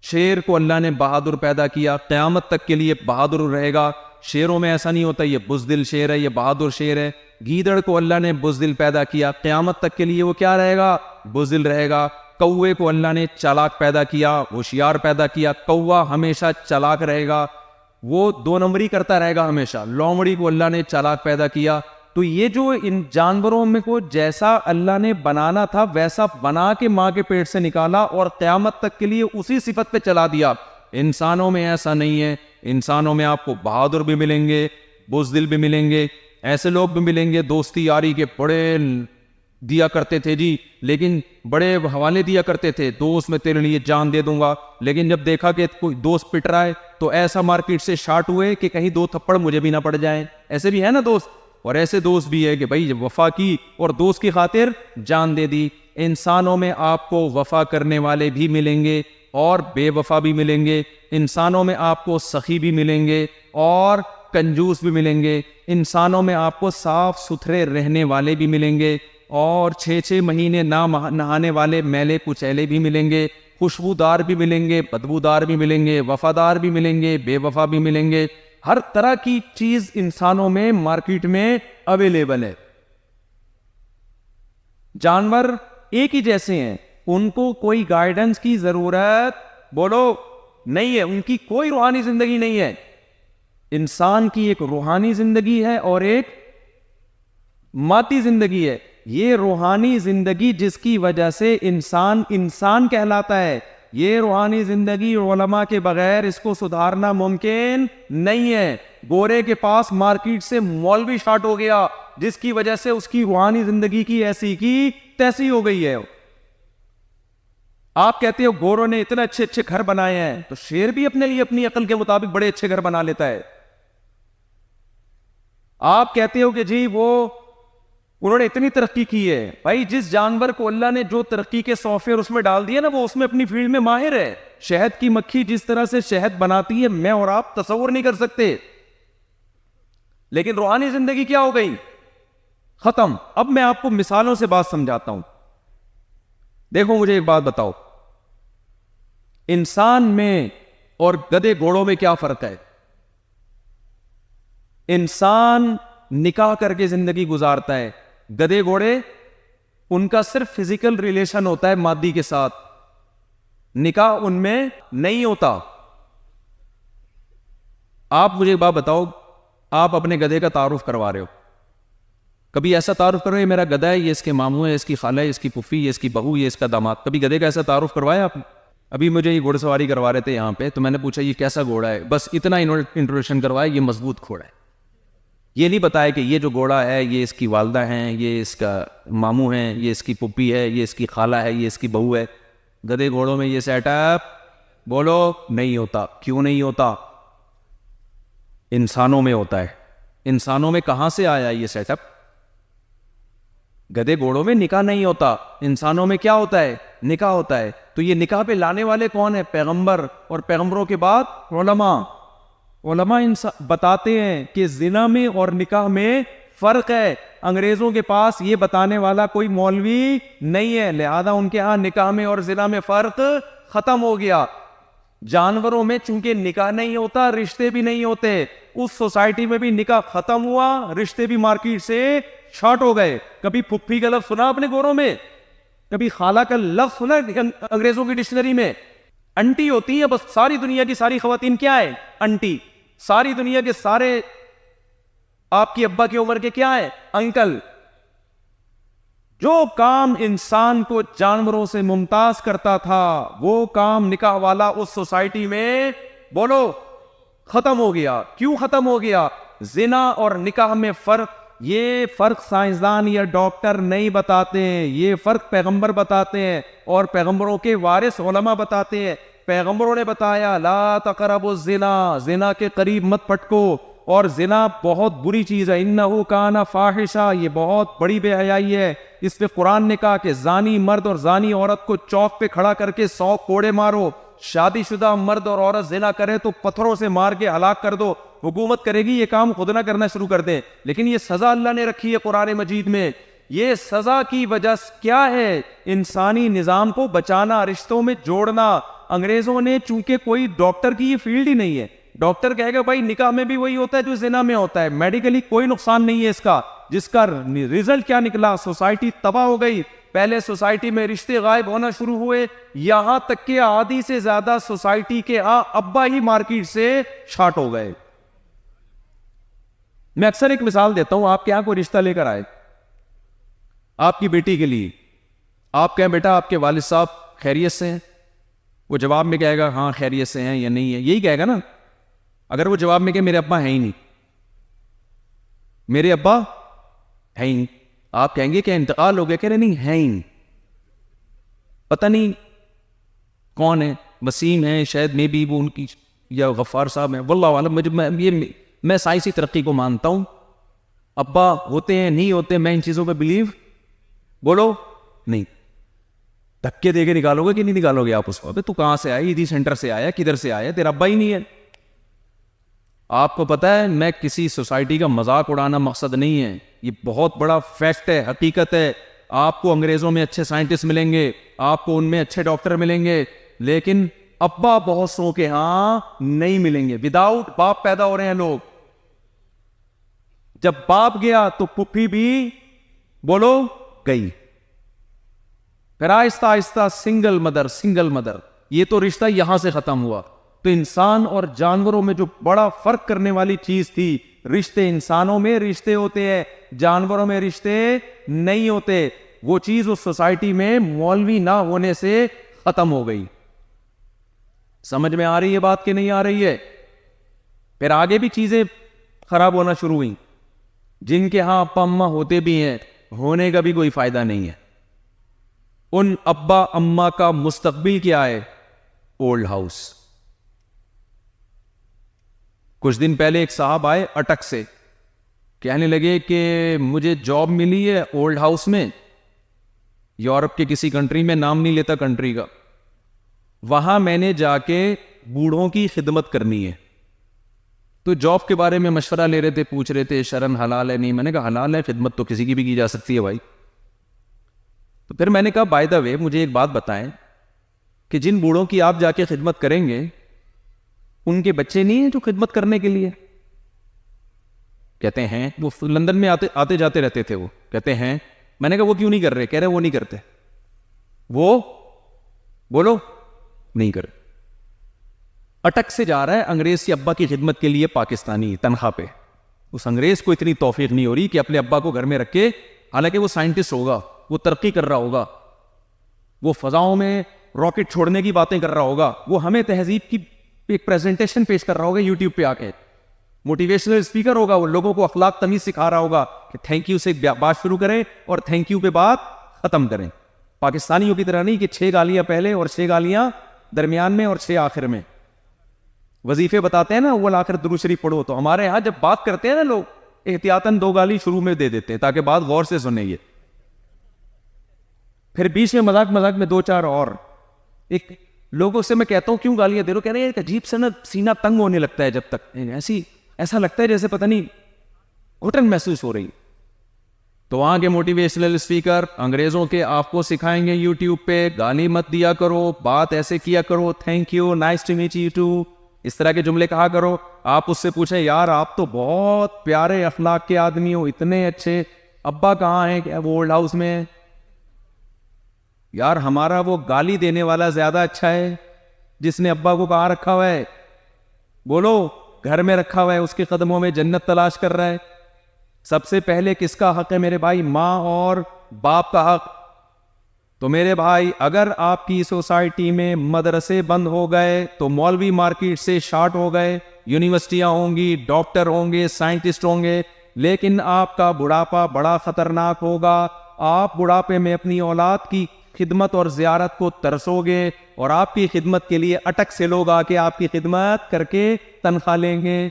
شیر کو اللہ نے بہادر پیدا کیا, قیامت تک کے لیے بہادر رہے گا. شیروں میں ایسا نہیں ہوتا یہ بزدل شیر ہے, یہ بہادر شیر ہے. گیدڑ کو اللہ نے بزدل پیدا کیا, قیامت تک کے لیے وہ کیا رہے گا؟ بزدل رہے گا. کوے کو اللہ نے چالاک پیدا کیا, ہوشیار پیدا کیا. کوا ہمیشہ چالاک رہے گا, وہ 2 نمبری کرتا رہے گا ہمیشہ. لومڑی کو اللہ نے چالاک پیدا کیا. تو یہ جو ان جانوروں میں کو جیسا اللہ نے بنانا تھا ویسا بنا کے ماں کے پیٹ سے نکالا اور قیامت تک کے لیے اسی صفت پہ چلا دیا. انسانوں میں ایسا نہیں ہے. انسانوں میں آپ کو بہادر بھی ملیں گے, بزدل بھی ملیں گے, ایسے لوگ بھی ملیں گے دوستی یاری کے بڑے دیا کرتے تھے جی, لیکن بڑے حوالے دیا کرتے تھے, دوست میں تیرے لیے جان دے دوں گا. لیکن جب دیکھا کہ کوئی دوست پٹ رہا ہے تو ایسا مارکیٹ سے شارٹ ہوئے کہ کہیں 2 تھپڑ مجھے بھی نہ پڑ جائیں. ایسے بھی ہے نا دوست, اور ایسے دوست بھی ہے کہ بھائی وفا کی اور دوست کی خاطر جان دے دی. انسانوں میں آپ کو وفا کرنے والے بھی ملیں گے اور بے وفا بھی ملیں گے. انسانوں میں آپ کو سخی بھی ملیں گے اور کنجوس بھی ملیں گے. انسانوں میں آپ کو صاف ستھرے رہنے والے بھی ملیں گے اور 6 مہینے نہ نہانے والے میلے کچیلے بھی ملیں گے. خوشبودار بھی ملیں گے, بدبودار بھی ملیں گے, وفادار بھی ملیں گے, بے وفا بھی ملیں گے. ہر طرح کی چیز انسانوں میں مارکیٹ میں اویلیبل ہے. جانور ایک ہی جیسے ہیں, ان کو کوئی گائیڈنس کی ضرورت بولو نہیں ہے, ان کی کوئی روحانی زندگی نہیں ہے. انسان کی ایک روحانی زندگی ہے اور ایک مادی زندگی ہے. یہ روحانی زندگی جس کی وجہ سے انسان کہلاتا ہے, یہ روحانی زندگی علماء کے بغیر اس کو سدھارنا ممکن نہیں ہے. گورے کے پاس مارکیٹ سے مولوی شارٹ ہو گیا جس کی وجہ سے اس کی روحانی زندگی کی ایسی کی تیسی ہو گئی ہے. آپ کہتے ہو گوروں نے اتنے اچھے اچھے گھر بنائے ہیں, تو شیر بھی اپنے لیے اپنی عقل کے مطابق بڑے اچھے گھر بنا لیتا ہے. آپ کہتے ہو کہ جی وہ انہوں نے اتنی ترقی کی ہے. بھائی جس جانور کو اللہ نے جو ترقی کے سافٹ ویئر اس میں ڈال دیا نا, وہ اس میں اپنی فیلڈ میں ماہر ہے. شہد کی مکھی جس طرح سے شہد بناتی ہے میں اور آپ تصور نہیں کر سکتے. لیکن روحانی زندگی کیا ہو گئی؟ ختم. اب میں آپ کو مثالوں سے بات سمجھاتا ہوں. دیکھو مجھے ایک بات بتاؤ, انسان میں اور گدھے گھوڑوں میں کیا فرق ہے؟ انسان نکاح کر کے زندگی گزارتا ہے, گدھے گھوڑے ان کا صرف فزیکل ریلیشن ہوتا ہے مادی کے ساتھ, نکاح ان میں نہیں ہوتا. آپ مجھے ایک بات بتاؤ, آپ اپنے گدھے کا تعارف کروا رہے ہو, کبھی ایسا تعارف کرو یہ میرا گدھا ہے, یہ اس کے ماموں ہے, اس کی خالہ ہے, اس کی پھوپھی, یہ اس کی بہو, یہ اس کا داماد. کبھی گدھے کا ایسا تعارف کروایا آپ نے؟ ابھی مجھے یہ گھوڑ سواری کروا رہے تھے یہاں پہ, تو میں نے پوچھا یہ کیسا گھوڑا ہے, بس اتنا انٹروڈکشن کروایا, یہ مضبوط گھوڑا ہے. یہ نہیں بتایا کہ یہ جو گھوڑا ہے یہ اس کی والدہ ہیں, یہ اس کا ماموں ہیں, یہ اس کی پھوپھی ہے, یہ اس کی خالہ ہے, یہ اس کی بہو ہے. گدھے گھوڑوں میں یہ سیٹ اپ بولو نہیں ہوتا. کیوں نہیں ہوتا؟ انسانوں میں ہوتا ہے. انسانوں میں کہاں سے آیا یہ سیٹ اپ؟ گدھے گھوڑوں میں نکاح نہیں ہوتا, انسانوں میں کیا ہوتا ہے؟ نکاح ہوتا ہے. تو یہ نکاح پہ لانے والے کون ہیں؟ پیغمبر, اور پیغمبروں کے بعد علماء. علماء بتاتے ہیں کہ زنا میں اور نکاح میں فرق ہے. انگریزوں کے پاس یہ بتانے والا کوئی مولوی نہیں ہے, لہذا ان کے ہاں نکاح میں اور زنا میں فرق ختم ہو گیا. جانوروں میں چونکہ نکاح نہیں ہوتا, رشتے بھی نہیں ہوتے, اس سوسائٹی میں بھی نکاح ختم ہوا, رشتے بھی مارکیٹ سے شارٹ ہو گئے. کبھی پھپھی کا لفظ سنا اپنے گوروں میں؟ کبھی خالہ کا لفظ سنا انگریزوں کی ڈکشنری میں؟ انٹی ہوتی ہے بس. ساری دنیا کی ساری خواتین کیا ہے؟ انٹی. ساری دنیا کے سارے آپ کی ابا کی عمر کے کیا ہے؟ انکل. جو کام انسان کو جانوروں سے ممتاز کرتا تھا وہ کام نکاح والا اس سوسائٹی میں بولو ختم ہو گیا. کیوں ختم ہو گیا؟ زنا اور نکاح میں فرق. یہ فرق سائنسدان یا ڈاکٹر نہیں بتاتے ہیں, یہ فرق پیغمبر بتاتے ہیں اور پیغمبروں کے وارث علماء بتاتے ہیں. پیغمبروں نے بتایا لا تقربوا الزنا, زنا کے قریب مت پٹکو, اور زنا بہت بری چیز ہے. انہ کان فاحشہ, یہ بہت بڑی بے حیائی ہے. اس پہ قرآن نے کہا کہ زانی مرد اور زانی عورت کو چوک پہ کھڑا کر کے 100 کوڑے مارو. شادی شدہ مرد اور عورت زنا کرے تو پتھروں سے مار کے ہلاک کر دو. حکومت کرے گی یہ کام خود نہ کرنا شروع کر دیں. لیکن یہ سزا اللہ نے رکھی ہے قرآن مجید میں. یہ سزا کی وجہ کیا ہے؟ انسانی نظام کو بچانا, رشتوں میں جوڑنا. انگریزوں نے چونکہ کوئی ڈاکٹر کی یہ فیلڈ ہی نہیں ہے, ڈاکٹر کہے گا بھائی نکاح میں بھی وہی ہوتا ہے جو زنا میں ہوتا ہے, میڈیکلی کوئی نقصان نہیں ہے اس کا. جس کا ریزلٹ کیا نکلا؟ سوسائٹی تباہ ہو گئی. پہلے سوسائٹی میں رشتے غائب ہونا شروع ہوئے, یہاں تک کہ آدھی سے زیادہ سوسائٹی کے ابا ہی مارکیٹ سے شارٹ ہو گئے. میں اکثر ایک مثال دیتا ہوں. آپ کے یہاں کوئی رشتہ لے کر آئے آپ کی بیٹی کے لیے, آپ کہیں بیٹا آپ کے والد صاحب خیریت سے ہیں؟ وہ جواب میں کہے گا ہاں خیریت سے ہیں یا نہیں ہے, یہی کہے گا نا. اگر وہ جواب میں کہ میرے ابا ہیں ہی نہیں, میرے ابا ہے ہی نہیں, آپ کہیں گے کہ انتقال ہو گیا؟ کہہ رہے نہیں ہے ہی نہیں, پتہ نہیں کون ہے, وسیم ہے شاید, میں بھی وہ ان کی, یا غفار صاحب ہیں, واللہ عالم. میں سائنسی ترقی کو مانتا ہوں, ابا ہوتے ہیں نہیں ہوتے, میں ان چیزوں پہ بلیو بولو نہیں. دھکے دے کے نکالو گے کہ نہیں نکالو گے آپ اس کو؟ تو کہاں سے آیا؟ ایدھی سینٹر سے آیا, کدھر سے آیا, تیرا ابا ہی نہیں ہے. آپ کو پتا ہے میں کسی سوسائٹی کا مذاق اڑانا مقصد نہیں ہے, یہ بہت بڑا فیکٹ ہے, حقیقت ہے. آپ کو انگریزوں میں اچھے سائنٹسٹ ملیں گے, آپ کو ان میں اچھے ڈاکٹر ملیں گے, لیکن ابا بہت سو کے ہاں نہیں ملیں گے. وداؤٹ باپ پیدا ہو رہے ہیں لوگ. جب باپ گیا تو پپھی بھی بولو گئی. پھر آہستہ آہستہ سنگل مدر. یہ تو رشتہ یہاں سے ختم ہوا. تو انسان اور جانوروں میں جو بڑا فرق کرنے والی چیز تھی, رشتے, انسانوں میں رشتے ہوتے ہیں, جانوروں میں رشتے نہیں ہوتے, وہ چیز اس سوسائٹی میں مولوی نہ ہونے سے ختم ہو گئی. سمجھ میں آ رہی ہے بات کہ نہیں آ رہی ہے؟ پھر آگے بھی چیزیں خراب ہونا شروع ہوئیں. جن کے ہاں ابا اماں ہوتے بھی ہیں, ہونے کا بھی کوئی فائدہ نہیں ہے. ان ابا اماں کا مستقبل کیا ہے؟ Old house. کچھ دن پہلے ایک صاحب آئے اٹک سے, کہنے لگے کہ مجھے جاب ملی ہے اولڈ ہاؤس میں, یورپ کے کسی کنٹری میں, نام نہیں لیتا کنٹری کا. وہاں میں نے جا کے بوڑھوں کی خدمت کرنی ہے. تو جاب کے بارے میں مشورہ لے رہے تھے, پوچھ رہے تھے شرن حلال ہے نہیں. میں نے کہا حلال ہے, خدمت تو کسی کی بھی کی جا سکتی ہے بھائی. تو پھر میں نے کہا بائی دا وے مجھے ایک بات بتائیں کہ جن بوڑھوں کی آپ جا کے خدمت کریں گے ان کے بچے نہیں ہیں جو خدمت کرنے کے لیے؟ کہتے ہیں وہ لندن میں آتے جاتے رہتے تھے. وہ کہتے ہیں. میں نے کہا وہ کیوں نہیں کر رہے؟ کہہ رہے وہ نہیں کرتے. وہ بولو نہیں کرے. اٹک سے جا رہا ہے انگریز کے ابا کی خدمت کے لیے پاکستانی تنخواہ پہ. اس انگریز کو اتنی توفیق نہیں ہو رہی کہ اپنے ابا کو گھر میں رکھ کے, حالانکہ وہ سائنٹسٹ ہوگا, وہ ترقی کر رہا ہوگا, وہ فضاؤں میں راکٹ چھوڑنے کی باتیں کر رہا ہوگا, وہ ہمیں تہذیب کی ایک پریزنٹیشن پیش کر رہا ہوگا یوٹیوب پہ آ کے, موٹیویشنل اسپیکر ہوگا, وہ لوگوں کو اخلاق تمیز سکھا رہا ہوگا کہ تھینک یو سے بات شروع کریں اور تھینک یو پہ بات ختم کریں. پاکستانیوں کی طرح نہیں کہ 6 گالیاں پہلے اور 6 گالیاں درمیان میں اور 6 آخر میں. وظیفے بتاتے ہیں نا اول آخر درود شریف پڑھو, تو ہمارے ہاں جب بات کرتے ہیں نا لوگ احتیاطاً 2 گالی شروع میں دے دیتے ہیں تاکہ بات غور سے سنیں. یہ پھر بیچ میں مذاق میں 2-4 اور. ایک لوگوں سے میں کہتا ہوں کیوں گالیاں دے رہے ہو؟ کہہ رہے ہیں ایک عجیب سے نا سینہ تنگ ہونے لگتا ہے جب تک, ایسا لگتا ہے جیسے پتہ نہیں گھٹن محسوس ہو رہی. تو وہاں کے موٹیویشنل اسپیکر انگریزوں کے آپ کو سکھائیں گے یوٹیوب پہ گالی مت دیا کرو, بات ایسے کیا کرو, thank you, nice to meet you too, اس طرح کے جملے کہا کرو. آپ اس سے پوچھیں یار آپ تو بہت پیارے اخلاق کے آدمی ہو, اتنے اچھے, ابا کہاں ہیں؟ کہ وہ اولڈ ہاؤس میں. یار ہمارا وہ گالی دینے والا زیادہ اچھا ہے جس نے ابا کو کہاں رکھا ہوا ہے؟ بولو گھر میں رکھا ہوا ہے, اس کے قدموں میں جنت تلاش کر رہا ہے. سب سے پہلے کس کا حق ہے میرے بھائی؟ ماں اور باپ کا حق. تو میرے بھائی اگر آپ کی سوسائٹی میں مدرسے بند ہو گئے تو مولوی مارکیٹ سے شارٹ ہو گئے, یونیورسٹیاں ہوں گی, ڈاکٹر ہوں گے, سائنٹسٹ ہوں گے, لیکن آپ کا بڑھاپا بڑا خطرناک ہوگا. آپ بڑھاپے میں اپنی اولاد کی خدمت اور زیارت کو ترسو گے, اور آپ کی خدمت کے لیے اٹک سے لوگ آ کے آپ کی خدمت کر کے تنخواہ لیں گے.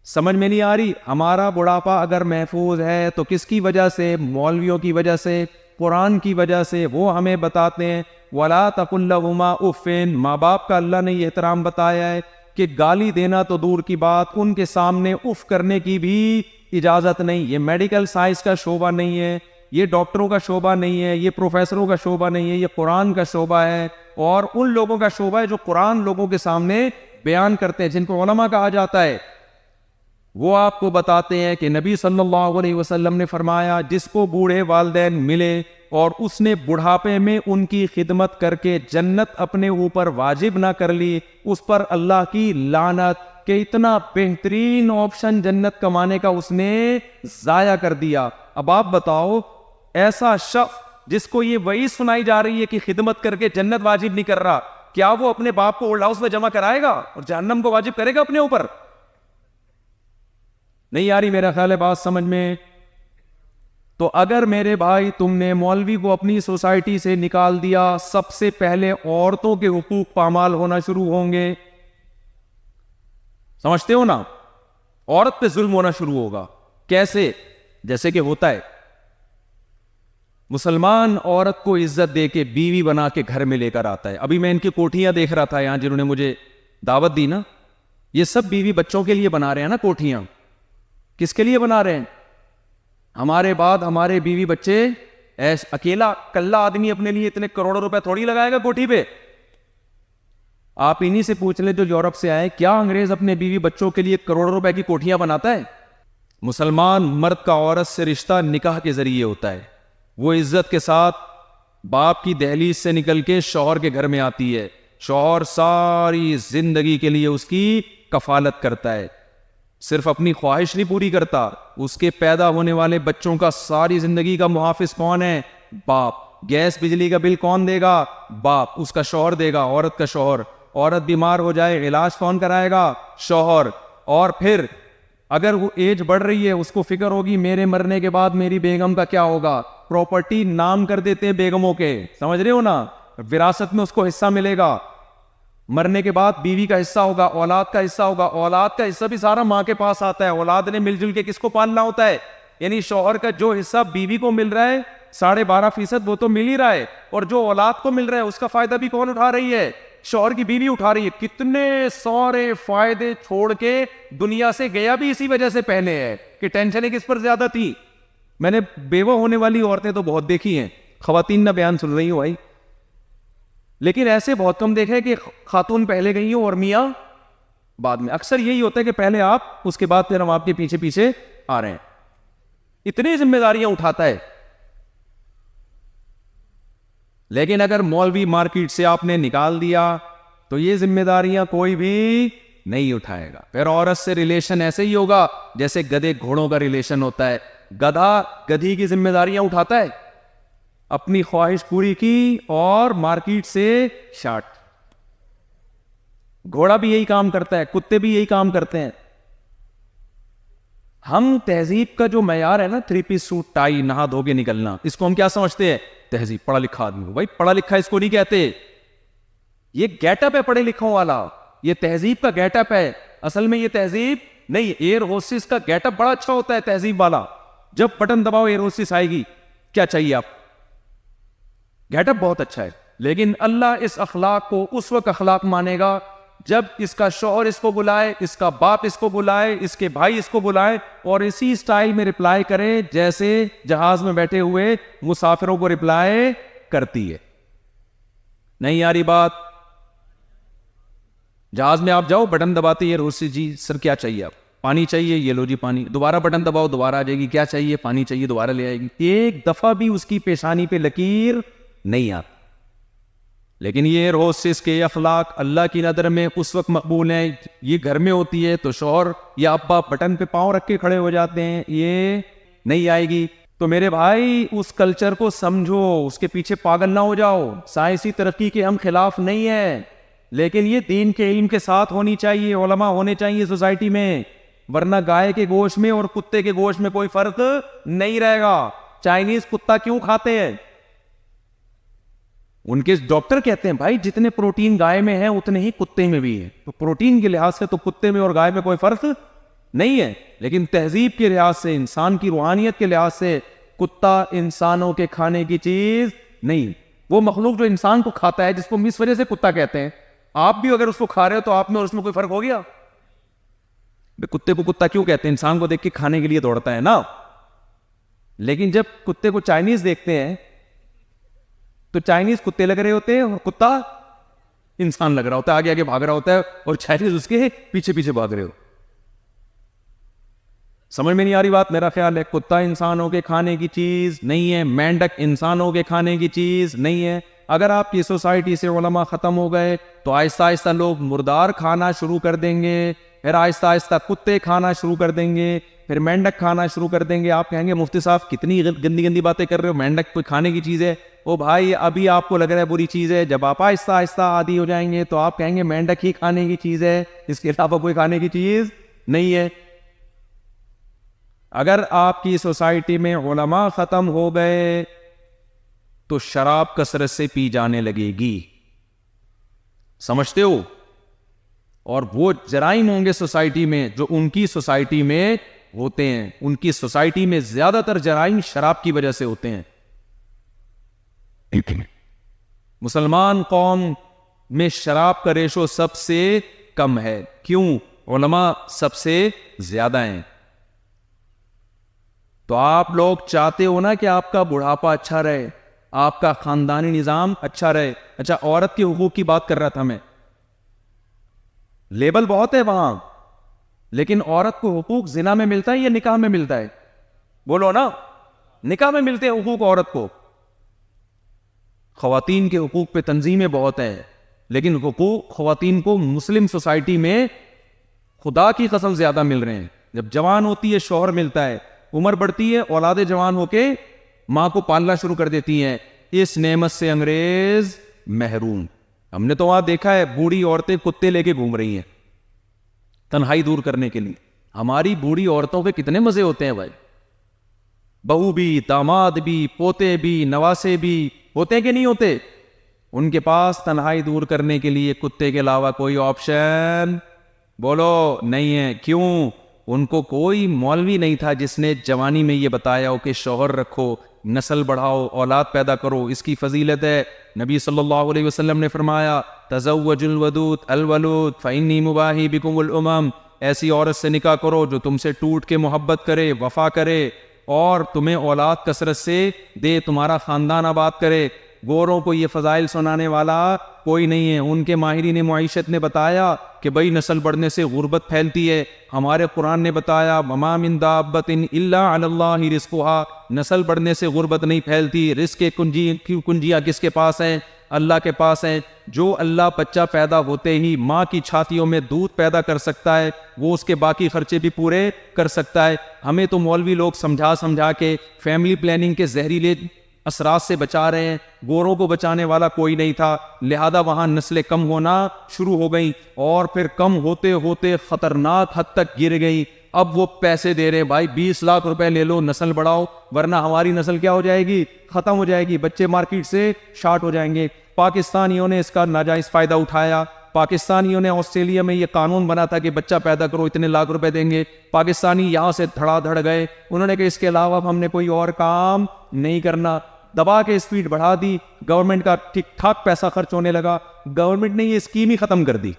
سمجھ میں نہیں آ رہی؟ ہمارا بڑھاپا اگر محفوظ ہے تو کس کی وجہ سے؟ مولویوں کی وجہ سے, قرآن کی وجہ سے. وہ ہمیں بتاتے ہیں وَلَا تَقُلْ لَهُمَا اُفٍّ. ماں باپ کا اللہ نے یہ احترام بتایا ہے کہ گالی دینا تو دور کی بات, ان کے سامنے اف کرنے کی بھی اجازت نہیں. یہ میڈیکل سائنس کا شعبہ نہیں ہے, یہ ڈاکٹروں کا شعبہ نہیں ہے, یہ پروفیسروں کا شعبہ نہیں ہے, یہ قرآن کا شعبہ ہے, اور ان لوگوں کا شعبہ ہے جو قرآن لوگوں کے سامنے بیان کرتے ہیں, جن کو علماء کہا جاتا ہے. وہ آپ کو بتاتے ہیں کہ نبی صلی اللہ علیہ وسلم نے فرمایا جس کو بوڑھے والدین ملے اور اس نے بڑھاپے میں ان کی خدمت کر کے جنت اپنے اوپر واجب نہ کر لی, اس پر اللہ کی لعنت کہ اتنا بہترین آپشن جنت کمانے کا اس نے ضائع کر دیا. اب آپ بتاؤ, ایسا شخص جس کو یہ وعید سنائی جا رہی ہے کہ خدمت کر کے جنت واجب نہیں کر رہا, کیا وہ اپنے باپ کو اولڈ ہاؤس میں جمع کرائے گا اور جہنم کو واجب کرے گا اپنے اوپر؟ نہیں آ رہی میرا خیال ہے بات سمجھ میں؟ تو اگر میرے بھائی تم نے مولوی کو اپنی سوسائٹی سے نکال دیا, سب سے پہلے عورتوں کے حقوق پامال ہونا شروع ہوں گے. سمجھتے ہو نا؟ عورت پہ ظلم ہونا شروع ہوگا. کیسے؟ جیسے کہ ہوتا ہے مسلمان عورت کو عزت دے کے بیوی بنا کے گھر میں لے کر آتا ہے. ابھی میں ان کی کوٹھیاں دیکھ رہا تھا یہاں, جنہوں نے مجھے دعوت دی نا, یہ سب بیوی بچوں کے لیے بنا رہے ہیں نا کوٹھیاں. کس کے لیے بنا رہے ہیں؟ ہمارے بعد ہمارے بیوی بچے. اکیلا کلہ آدمی اپنے لیے اتنے کروڑوں روپے تھوڑی لگائے گا کوٹھی پہ. آپ انہی سے پوچھ لیں جو یورپ سے آئے, کیا انگریز اپنے بیوی بچوں کے لیے کروڑوں روپے کی کوٹھیاں بناتا ہے؟ مسلمان مرد کا عورت سے رشتہ نکاح کے ذریعے ہوتا ہے. وہ عزت کے ساتھ باپ کی دہلیز سے نکل کے شوہر کے گھر میں آتی ہے. شوہر ساری زندگی کے لیے اس کی کفالت کرتا ہے. صرف اپنی خواہش نہیں پوری کرتا, اس کے پیدا ہونے والے بچوں کا ساری زندگی کا محافظ کون ہے؟ باپ. گیس بجلی کا بل کون دے گا؟ باپ. اس کا شوہر دے گا, عورت کا شوہر. عورت بیمار ہو جائے علاج کون کرائے گا؟ شوہر. اور پھر اگر وہ ایج بڑھ رہی ہے, اس کو فکر ہوگی میرے مرنے کے بعد میری بیگم کا کیا ہوگا. پراپرٹی نام کر دیتے ہیں بیگموں کے, سمجھ رہے ہو نا؟ وراثت میں اس کو حصہ ملے گا. مرنے کے بعد بیوی کا حصہ ہوگا, اولاد کا حصہ ہوگا. اولاد کا حصہ بھی سارا ماں کے پاس آتا ہے. اولاد نے مل جل کے کس کو پالنا ہوتا ہے؟ یعنی شوہر کا جو حصہ بیوی کو مل رہا ہے 12.5% وہ تو مل ہی رہا ہے, اور جو اولاد کو مل رہا ہے اس کا فائدہ بھی کون اٹھا رہی ہے؟ شوہر کی بیوی اٹھا رہی ہے. کتنے سارے فائدے چھوڑ کے دنیا سے گیا بھی اسی وجہ سے پہلے ہے کہ ٹینشنیں کس پر زیادہ تھی. میں نے بیوہ ہونے والی عورتیں تو بہت دیکھی ہیں, خواتین نہ بیان سن رہی ہوں بھائی, لیکن ایسے بہت کم دیکھے کہ خاتون پہلے گئی ہوں اور میاں بعد میں. اکثر یہی ہوتا ہے کہ پہلے آپ, اس کے بعد پھر ہم آپ کے پیچھے پیچھے آ رہے ہیں. اتنی ذمہ داریاں اٹھاتا ہے. لیکن اگر مولوی مارکیٹ سے آپ نے نکال دیا تو یہ ذمہ داریاں کوئی بھی نہیں اٹھائے گا. پھر عورت سے ریلیشن ایسے ہی ہوگا جیسے گدھے گھوڑوں کا ریلیشن ہوتا ہے. گدھا گدھی کی ذمہ داریاں اٹھاتا ہے, اپنی خواہش پوری کی اور مارکیٹ سے شارٹ. گھوڑا بھی یہی کام کرتا ہے, کتے بھی یہی کام کرتے ہیں. ہم تہذیب کا جو معیار ہے نا, 3 پیس سوٹ ٹائی نہا دھو کے نکلنا, اس کو ہم کیا سمجھتے ہیں؟ تہذیب. پڑھا لکھا آدمی ہو بھائی, پڑھا لکھا اس کو نہیں کہتے. یہ گیٹ اپ ہے پڑھے لکھوں والا, یہ تہذیب کا گیٹ اپ ہے. اصل میں یہ تہذیب نہیں. ایئر ہوسٹس کا گیٹ اپ بڑا اچھا ہوتا ہے تہذیب والا. جب بٹن دباؤ ایئر ہوسٹس آئے گی, کیا چاہیے آپ؟ گیٹ اپ بہت اچھا ہے. لیکن اللہ اس اخلاق کو اس وقت اخلاق مانے گا جب اس کا شوہر اس کو بلائے, اس کا باپ اس کو بلائے, اس کے بھائی اس کو بلائے, اور اسی سٹائل میں رپلائی کرے جیسے جہاز میں بیٹھے ہوئے مسافروں کو رپلائی کرتی ہے. نہیں آ رہی بات؟ جہاز میں آپ جاؤ, بٹن دباتے ایئر ہوسٹس, جی سر کیا چاہیے آپ؟ پانی چاہیے, یہ لو جی پانی. دوبارہ بٹن دباؤ, دوبارہ آ جائے گی, کیا چاہیے؟ پانی چاہیے, دوبارہ لے آئے گی. ایک دفعہ بھی اس کی پیشانی پہ لکیر نہیں آتی. لیکن یہ روسس کے اخلاق اللہ کی نظر میں اس وقت مقبول ہیں، یہ گھر میں ہوتی ہے تو شوہر یا ابا بٹن پہ پاؤں رکھ کے کھڑے ہو جاتے ہیں، یہ نہیں آئے گی۔ تو میرے بھائی اس کلچر کو سمجھو، اس کے پیچھے پاگل نہ ہو جاؤ۔ سائنسی ترقی کے ہم خلاف نہیں ہیں، لیکن یہ دین کے علم کے ساتھ ہونی چاہیے، علماء ہونے چاہیے سوسائٹی میں، ورنہ گائے کے گوشت میں اور کتے کے گوشت میں کوئی فرق نہیں رہے گا۔ چائنیز کتا کیوں کھاتے ہیں؟ ان کے ڈاکٹر کہتے ہیں بھائی جتنے پروٹین گائے میں ہے اتنے ہی کتے میں بھی ہے، تو پروٹین کے لحاظ سے تو کتے میں اور گائے میں کوئی فرق نہیں ہے، لیکن تہذیب کے لحاظ سے، انسان کی روحانیت کے لحاظ سے کتا انسانوں کے کھانے کی چیز نہیں۔ وہ مخلوق جو انسان کو کھاتا ہے، جس کو ہم اس وجہ سے کتا کہتے ہیں، آپ بھی اگر اس کو کھا رہے ہو تو آپ میں اور اس میں کوئی فرق ہو گیا؟ کتے کو کتا کیوں کہتے ہیں؟ انسان کو دیکھ کے کھانے کے لیے دوڑتا ہے نا۔ لیکن جب کتے کو چائنیز دیکھتے ہیں تو چائنیز کتے لگ رہے ہوتے ہیں اور کتا انسان لگ رہا ہوتا ہے، آگے آگے بھاگ رہا ہوتا ہے اور چائنیز اس کے پیچھے پیچھے بھاگ رہے ہو۔ سمجھ میں نہیں آ رہی بات؟ میرا خیال ہے کتا انسانوں کے کھانے کی چیز نہیں ہے، مینڈک انسانوں کے کھانے کی چیز نہیں ہے۔ اگر آپ کی سوسائٹی سے علماء ختم ہو گئے تو آہستہ آہستہ لوگ مردار کھانا شروع کر دیں گے، پھر آہستہ آہستہ کتے کھانا شروع کر دیں گے، پھر مینڈک کھانا شروع کر دیں گے۔ آپ کہیں گے مفتی صاحب کتنی گندی گندی باتیں کر رہے ہو، مینڈک کوئی کھانے کی چیز ہے؟ او بھائی ابھی آپ کو لگ رہا ہے بری چیز ہے، جب آپ آہستہ آہستہ عادی ہو جائیں گے تو آپ کہیں گے مینڈک ہی کھانے کی چیز ہے، اس کے علاوہ کوئی کھانے کی چیز نہیں ہے۔ اگر آپ کی سوسائٹی میں علماء ختم ہو گئے تو شراب کثرت سے پی جانے لگے گی، سمجھتے ہو؟ اور وہ جرائم ہوں گے سوسائٹی میں جو ان کی سوسائٹی میں ہوتے ہیں، ان کی سوسائٹی میں زیادہ تر جرائم شراب کی وجہ سے ہوتے ہیں۔ مسلمان قوم میں شراب کا ریشو سب سے کم ہے، کیوں؟ علماء سب سے زیادہ ہیں۔ تو آپ لوگ چاہتے ہو نا کہ آپ کا بڑھاپا اچھا رہے، آپ کا خاندانی نظام اچھا رہے۔ اچھا، عورت کے حقوق کی بات کر رہا تھا میں، لیبل بہت ہے وہاں، لیکن عورت کو حقوق زنا میں ملتا ہے یا نکاح میں ملتا ہے؟ بولو نا، نکاح میں ملتے ہیں حقوق عورت کو۔ خواتین کے حقوق پہ تنظیمیں بہت ہیں، لیکن حقوق خواتین کو مسلم سوسائٹی میں خدا کی قسم زیادہ مل رہے ہیں۔ جب جوان ہوتی ہے شوہر ملتا ہے، عمر بڑھتی ہے اولادیں جوان ہو کے ماں کو پالنا شروع کر دیتی ہیں، اس نعمت سے انگریز محروم۔ ہم نے تو وہاں دیکھا ہے بوڑھی عورتیں کتے لے کے گھوم رہی ہیں تنہائی دور کرنے کے لیے۔ ہماری بوڑھی عورتوں پہ کتنے مزے ہوتے ہیں بھائی، بہو بھی، داماد بھی، پوتے بھی، نواسے بھی ہوتے ہیں کہ نہیں ہوتے؟ ان کے پاس تنہائی دور کرنے کے لیے کتے کے علاوہ کوئی آپشن بولو نہیں ہے۔ کیوں؟ ان کو کوئی مولوی نہیں تھا جس نے جوانی میں یہ بتایا ہو کہ شوہر رکھو، نسل بڑھاؤ، اولاد پیدا کرو، اس کی فضیلت ہے۔ نبی صلی اللہ علیہ وسلم نے فرمایا تزوج الودود الولود فانی مباحی بکم الامم، ایسی عورت سے نکاح کرو جو تم سے ٹوٹ کے محبت کرے، وفا کرے اور تمہیں اولاد کثرت سے دے، تمہارا خاندان آباد کرے۔ گوروں کو یہ فضائل سنانے والا کوئی نہیں ہے۔ ان کے ماہرین معیشت نے بتایا کہ بھئی نسل بڑھنے سے غربت پھیلتی ہے۔ ہمارے قرآن نے بتایا وما من دابۃ الا علی اللہ رزقها، نسل بڑھنے سے غربت نہیں پھیلتی۔ رزق کے کنجیاں کس کے پاس ہیں؟ اللہ کے پاس ہیں۔ جو اللہ بچہ پیدا ہوتے ہی ماں کی چھاتیوں میں دودھ پیدا کر سکتا ہے، وہ اس کے باقی خرچے بھی پورے کر سکتا ہے۔ ہمیں تو مولوی لوگ سمجھا کے فیملی پلاننگ کے زہریلے اثرات سے بچا رہے ہیں، گوروں کو بچانے والا کوئی نہیں تھا، لہذا وہاں نسلیں کم ہونا شروع ہو گئیں اور پھر کم ہوتے ہوتے خطرناک حد تک گر گئی۔ اب وہ پیسے دے رہے ہیں بھائی 20 لاکھ روپے لے لو نسل بڑھاؤ، ورنہ ہماری نسل کیا ہو جائے گی؟ ختم ہو جائے گی، بچے مارکیٹ سے شارٹ ہو جائیں گے۔ پاکستانیوں نے اس کا ناجائز فائدہ اٹھایا۔ پاکستانیوں نے آسٹریلیا میں یہ قانون بنا تھا کہ بچہ پیدا کرو اتنے لاکھ روپے دیں گے، پاکستانی یہاں سے دھڑا دھڑ گئے، انہوں نے کہ اس کے علاوہ ہم نے کوئی اور کام نہیں کرنا، دبا کے اسپیڈ بڑھا دی، گورنمنٹ کا ٹھیک ٹھاک پیسہ خرچ ہونے لگا، گورنمنٹ نے یہ اسکیم ہی ختم کر دی۔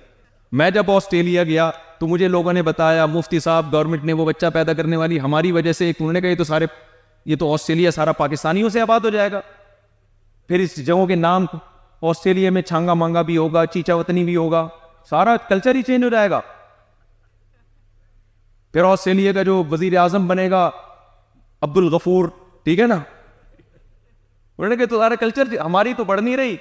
میں جب آسٹریلیا گیا تو مجھے لوگوں نے بتایا مفتی صاحب گورنمنٹ نے وہ بچہ پیدا کرنے والی ہماری وجہ سے، انہوں نے کہا یہ تو آسٹریلیا سارا پاکستانیوں سے آباد ہو جائے گا، پھر اس جگہوں کے نام آسٹریلیا میں چھانگا مانگا بھی ہوگا، چیچا وطنی بھی ہوگا، سارا کلچر ہی چینج ہو جائے گا۔ پھر آسٹریلیا کا جو وزیر اعظم بنے گا عبد الغفور، ٹھیک ہے نا، انہوں نے کہا تمہارا کلچر، ہماری تو بڑھ نہیں رہی،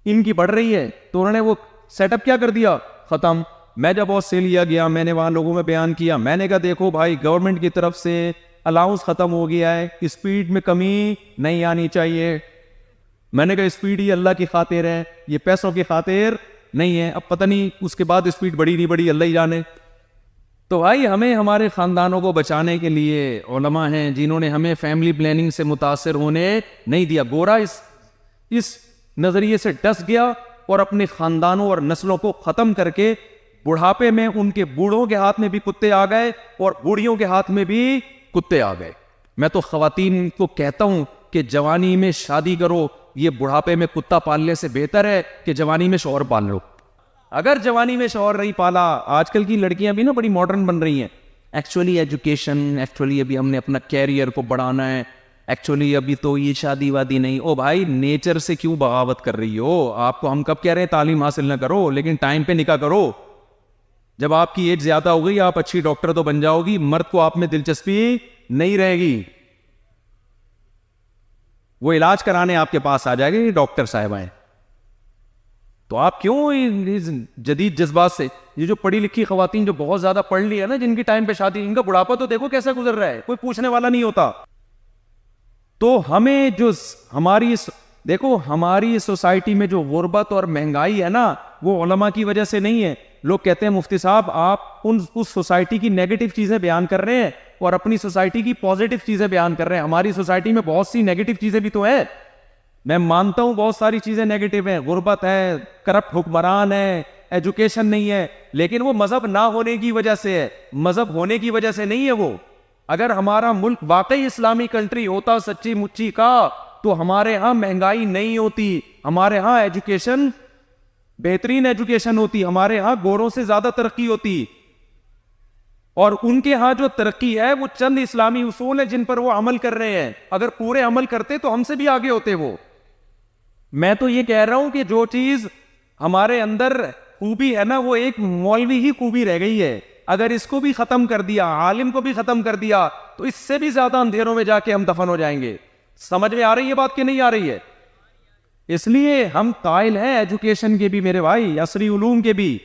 ان کی بڑھ رہی ہے تو انہوں نے وہ سیٹ اپ کیا کر دیا, ختم. میں جب آسٹریلیا گیا, میں نے وہاں لوگوں میں بیان کیا, میں نے کہا دیکھو بھائی گورنمنٹ کی طرف سے الاؤنس ختم ہو گیا ہے, اسپیڈ میں کمی نہیں آنی چاہیے. میں نے کہا اسپیڈ ہی اللہ کی خاطر ہے, یہ پیسوں کی خاطر نہیں ہے. اب پتہ نہیں اس کے بعد اسپیڈ بڑی نہیں بڑی, اللہ ہی جانے. تو بھائی ہمیں ہمارے خاندانوں کو بچانے کے لیے علماء ہیں جنہوں نے ہمیں فیملی پلاننگ سے متاثر ہونے نہیں دیا. گورا اس نظریے سے ڈس گیا اور اپنے خاندانوں اور نسلوں کو ختم کر کے بڑھاپے میں ان کے بوڑھوں کے ہاتھ میں بھی کتے آ گئے اور بوڑھیوں کے ہاتھ میں بھی کتے آ گئے. میں تو خواتین کو کہتا ہوں کہ جوانی میں شادی کرو, یہ بڑھاپے میں کتا پالنے سے بہتر ہے کہ جوانی میں شوہر پال لو. اگر جوانی میں شوہر نہیں پالا, آج کل کی لڑکیاں بھی نا بڑی ماڈرن بن رہی ہیں. ایکچولی ایجوکیشن, ایکچولی ابھی ہم نے اپنا کیریئر کو بڑھانا ہے, ایکچولی ابھی تو یہ شادی وادی نہیں. او بھائی نیچر سے کیوں بغاوت کر رہی ہو؟ آپ کو ہم کب کہہ رہے ہیں تعلیم حاصل نہ کرو, لیکن ٹائم پہ نکاح کرو. جب آپ کی ایج زیادہ ہو گئی آپ اچھی ڈاکٹر تو بن جاؤ گی, مرد کو آپ میں دلچسپی نہیں رہے گی, وہ علاج کرانے آپ کے پاس آ جائے گا یہ ڈاکٹر صاحب ہیں. تو آپ کیوں جدید جذبات سے, یہ جو پڑھی لکھی خواتین جو بہت زیادہ پڑھ لی ہے نا, جن کی ٹائم پہ شادی, ان کا بڑھاپا تو دیکھو کیسا گزر رہا ہے, کوئی پوچھنے والا نہیں ہوتا. تو ہمیں جو دیکھو ہماری سوسائٹی میں جو غربت اور مہنگائی ہے نا, وہ علماء کی وجہ سے نہیں ہے. لوگ کہتے ہیں مفتی صاحب آپ اس سوسائٹی کی نیگیٹو چیزیں بیان کر رہے ہیں اور اپنی سوسائٹی کی پازیٹو چیزیں بیان کر رہے ہیں. ہماری سوسائٹی میں بہت سی نیگیٹو چیزیں بھی تو ہیں, میں مانتا ہوں بہت ساری چیزیں نیگیٹو ہیں, غربت ہے, کرپٹ حکمران ہے, ایجوکیشن نہیں ہے, لیکن وہ مذہب نہ ہونے کی وجہ سے ہے, مذہب ہونے کی وجہ سے نہیں ہے. وہ اگر ہمارا ملک واقعی اسلامی کنٹری ہوتا سچی مچی کا, تو ہمارے ہاں مہنگائی نہیں ہوتی, ہمارے ہاں ایجوکیشن بہترین ایجوکیشن ہوتی, ہمارے ہاں گوروں سے زیادہ ترقی ہوتی. اور ان کے ہاں جو ترقی ہے وہ چند اسلامی اصول ہیں جن پر وہ عمل کر رہے ہیں. اگر پورے عمل کرتے تو ہم سے بھی آگے ہوتے. وہ میں تو یہ کہہ رہا ہوں کہ جو چیز ہمارے اندر خوبی ہے نا, وہ ایک مولوی ہی خوبی رہ گئی ہے. اگر اس کو بھی ختم کر دیا, عالم کو بھی ختم کر دیا, تو اس سے بھی زیادہ اندھیروں میں جا کے ہم دفن ہو جائیں گے. سمجھ میں آ رہی ہے بات کہ نہیں آ رہی ہے؟ اس لیے ہم قائل ہیں ایجوکیشن کے بھی میرے بھائی, عصری علوم کے بھی,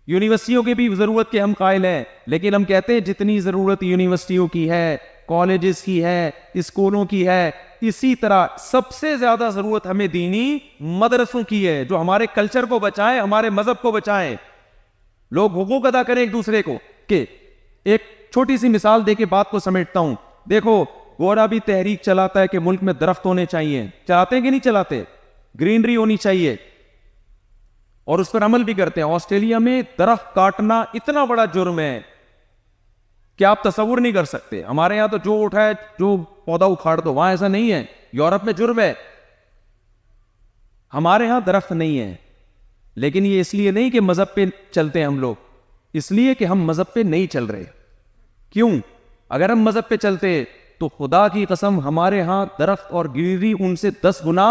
یونیورسٹیوں کی بھی ضرورت کے ہم قائل ہیں. لیکن ہم کہتے ہیں جتنی ضرورت یونیورسٹیوں کی ہے, کالجز کی ہے, اسکولوں کی ہے, اسی طرح سب سے زیادہ ضرورت ہمیں دینی مدرسوں کی ہے, جو ہمارے کلچر کو بچائیں, ہمارے مذہب کو بچائیں. لوگ حقوق ادا کریں ایک دوسرے کو. کہ ایک چھوٹی سی مثال دے کے بات کو سمیٹتا ہوں. دیکھو گورا بھی تحریک چلاتا ہے کہ ملک میں درخت ہونے چاہیے, چلاتے ہیں کہ نہیں چلاتے؟ گرینری ہونی چاہیے, اور اس پر عمل بھی کرتے ہیں. آسٹریلیا میں درخت کاٹنا اتنا بڑا جرم ہے کہ آپ تصور نہیں کر سکتے. ہمارے یہاں تو جو اٹھائے جو پودا اکھاڑ دو, وہاں ایسا نہیں ہے. یورپ میں جرم ہے, ہمارے ہاں درخت نہیں ہے. لیکن یہ اس لیے نہیں کہ مذہب پہ چلتے ہیں ہم لوگ, اس لیے کہ ہم مذہب پہ نہیں چل رہے. کیوں؟ اگر ہم مذہب پہ چلتے تو خدا کی قسم ہمارے ہاں درخت اور گرینری ان سے 10 گنا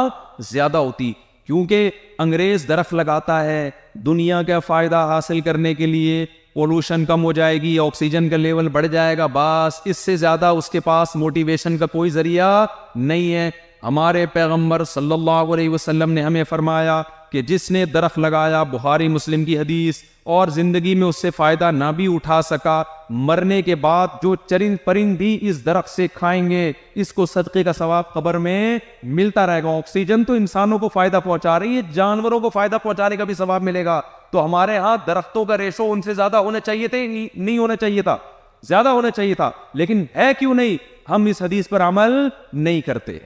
زیادہ ہوتی. کیونکہ انگریز درخت لگاتا ہے دنیا کا فائدہ حاصل کرنے کے لیے, پولوشن کم ہو جائے گی, آکسیجن کا لیول بڑھ جائے گا, بس اس سے زیادہ اس کے پاس موٹیویشن کا کوئی ذریعہ نہیں ہے. ہمارے پیغمبر صلی اللہ علیہ وسلم نے ہمیں فرمایا کہ جس نے درخت لگایا, بخاری مسلم کی حدیث, اور زندگی میں اس سے فائدہ نہ بھی اٹھا سکا, مرنے کے بعد جو چرند پرند بھی اس درخت سے کھائیں گے, اس کو صدقے کا ثواب قبر میں ملتا رہے گا. آکسیجن تو انسانوں کو فائدہ پہنچا رہی ہے, جانوروں کو فائدہ پہنچانے کا بھی ثواب ملے گا. تو ہمارے ہاں درختوں کا ریشو ان سے زیادہ ہونا چاہیے تھے, نہیں ہونا چاہیے تھا, زیادہ ہونا چاہیے تھا. لیکن ہے کیوں نہیں؟ ہم اس حدیث پر عمل نہیں کرتے,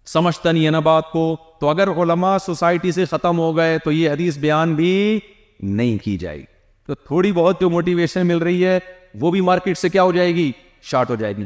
سمجھتا نہیں ہے نا بات کو. تو اگر علماء سوسائٹی سے ختم ہو گئے تو یہ حدیث بیان بھی نہیں کی جائے گی. تو تھوڑی بہت جو موٹیویشن مل رہی ہے وہ بھی مارکیٹ سے کیا ہو جائے گی؟ شارٹ ہو جائے گی.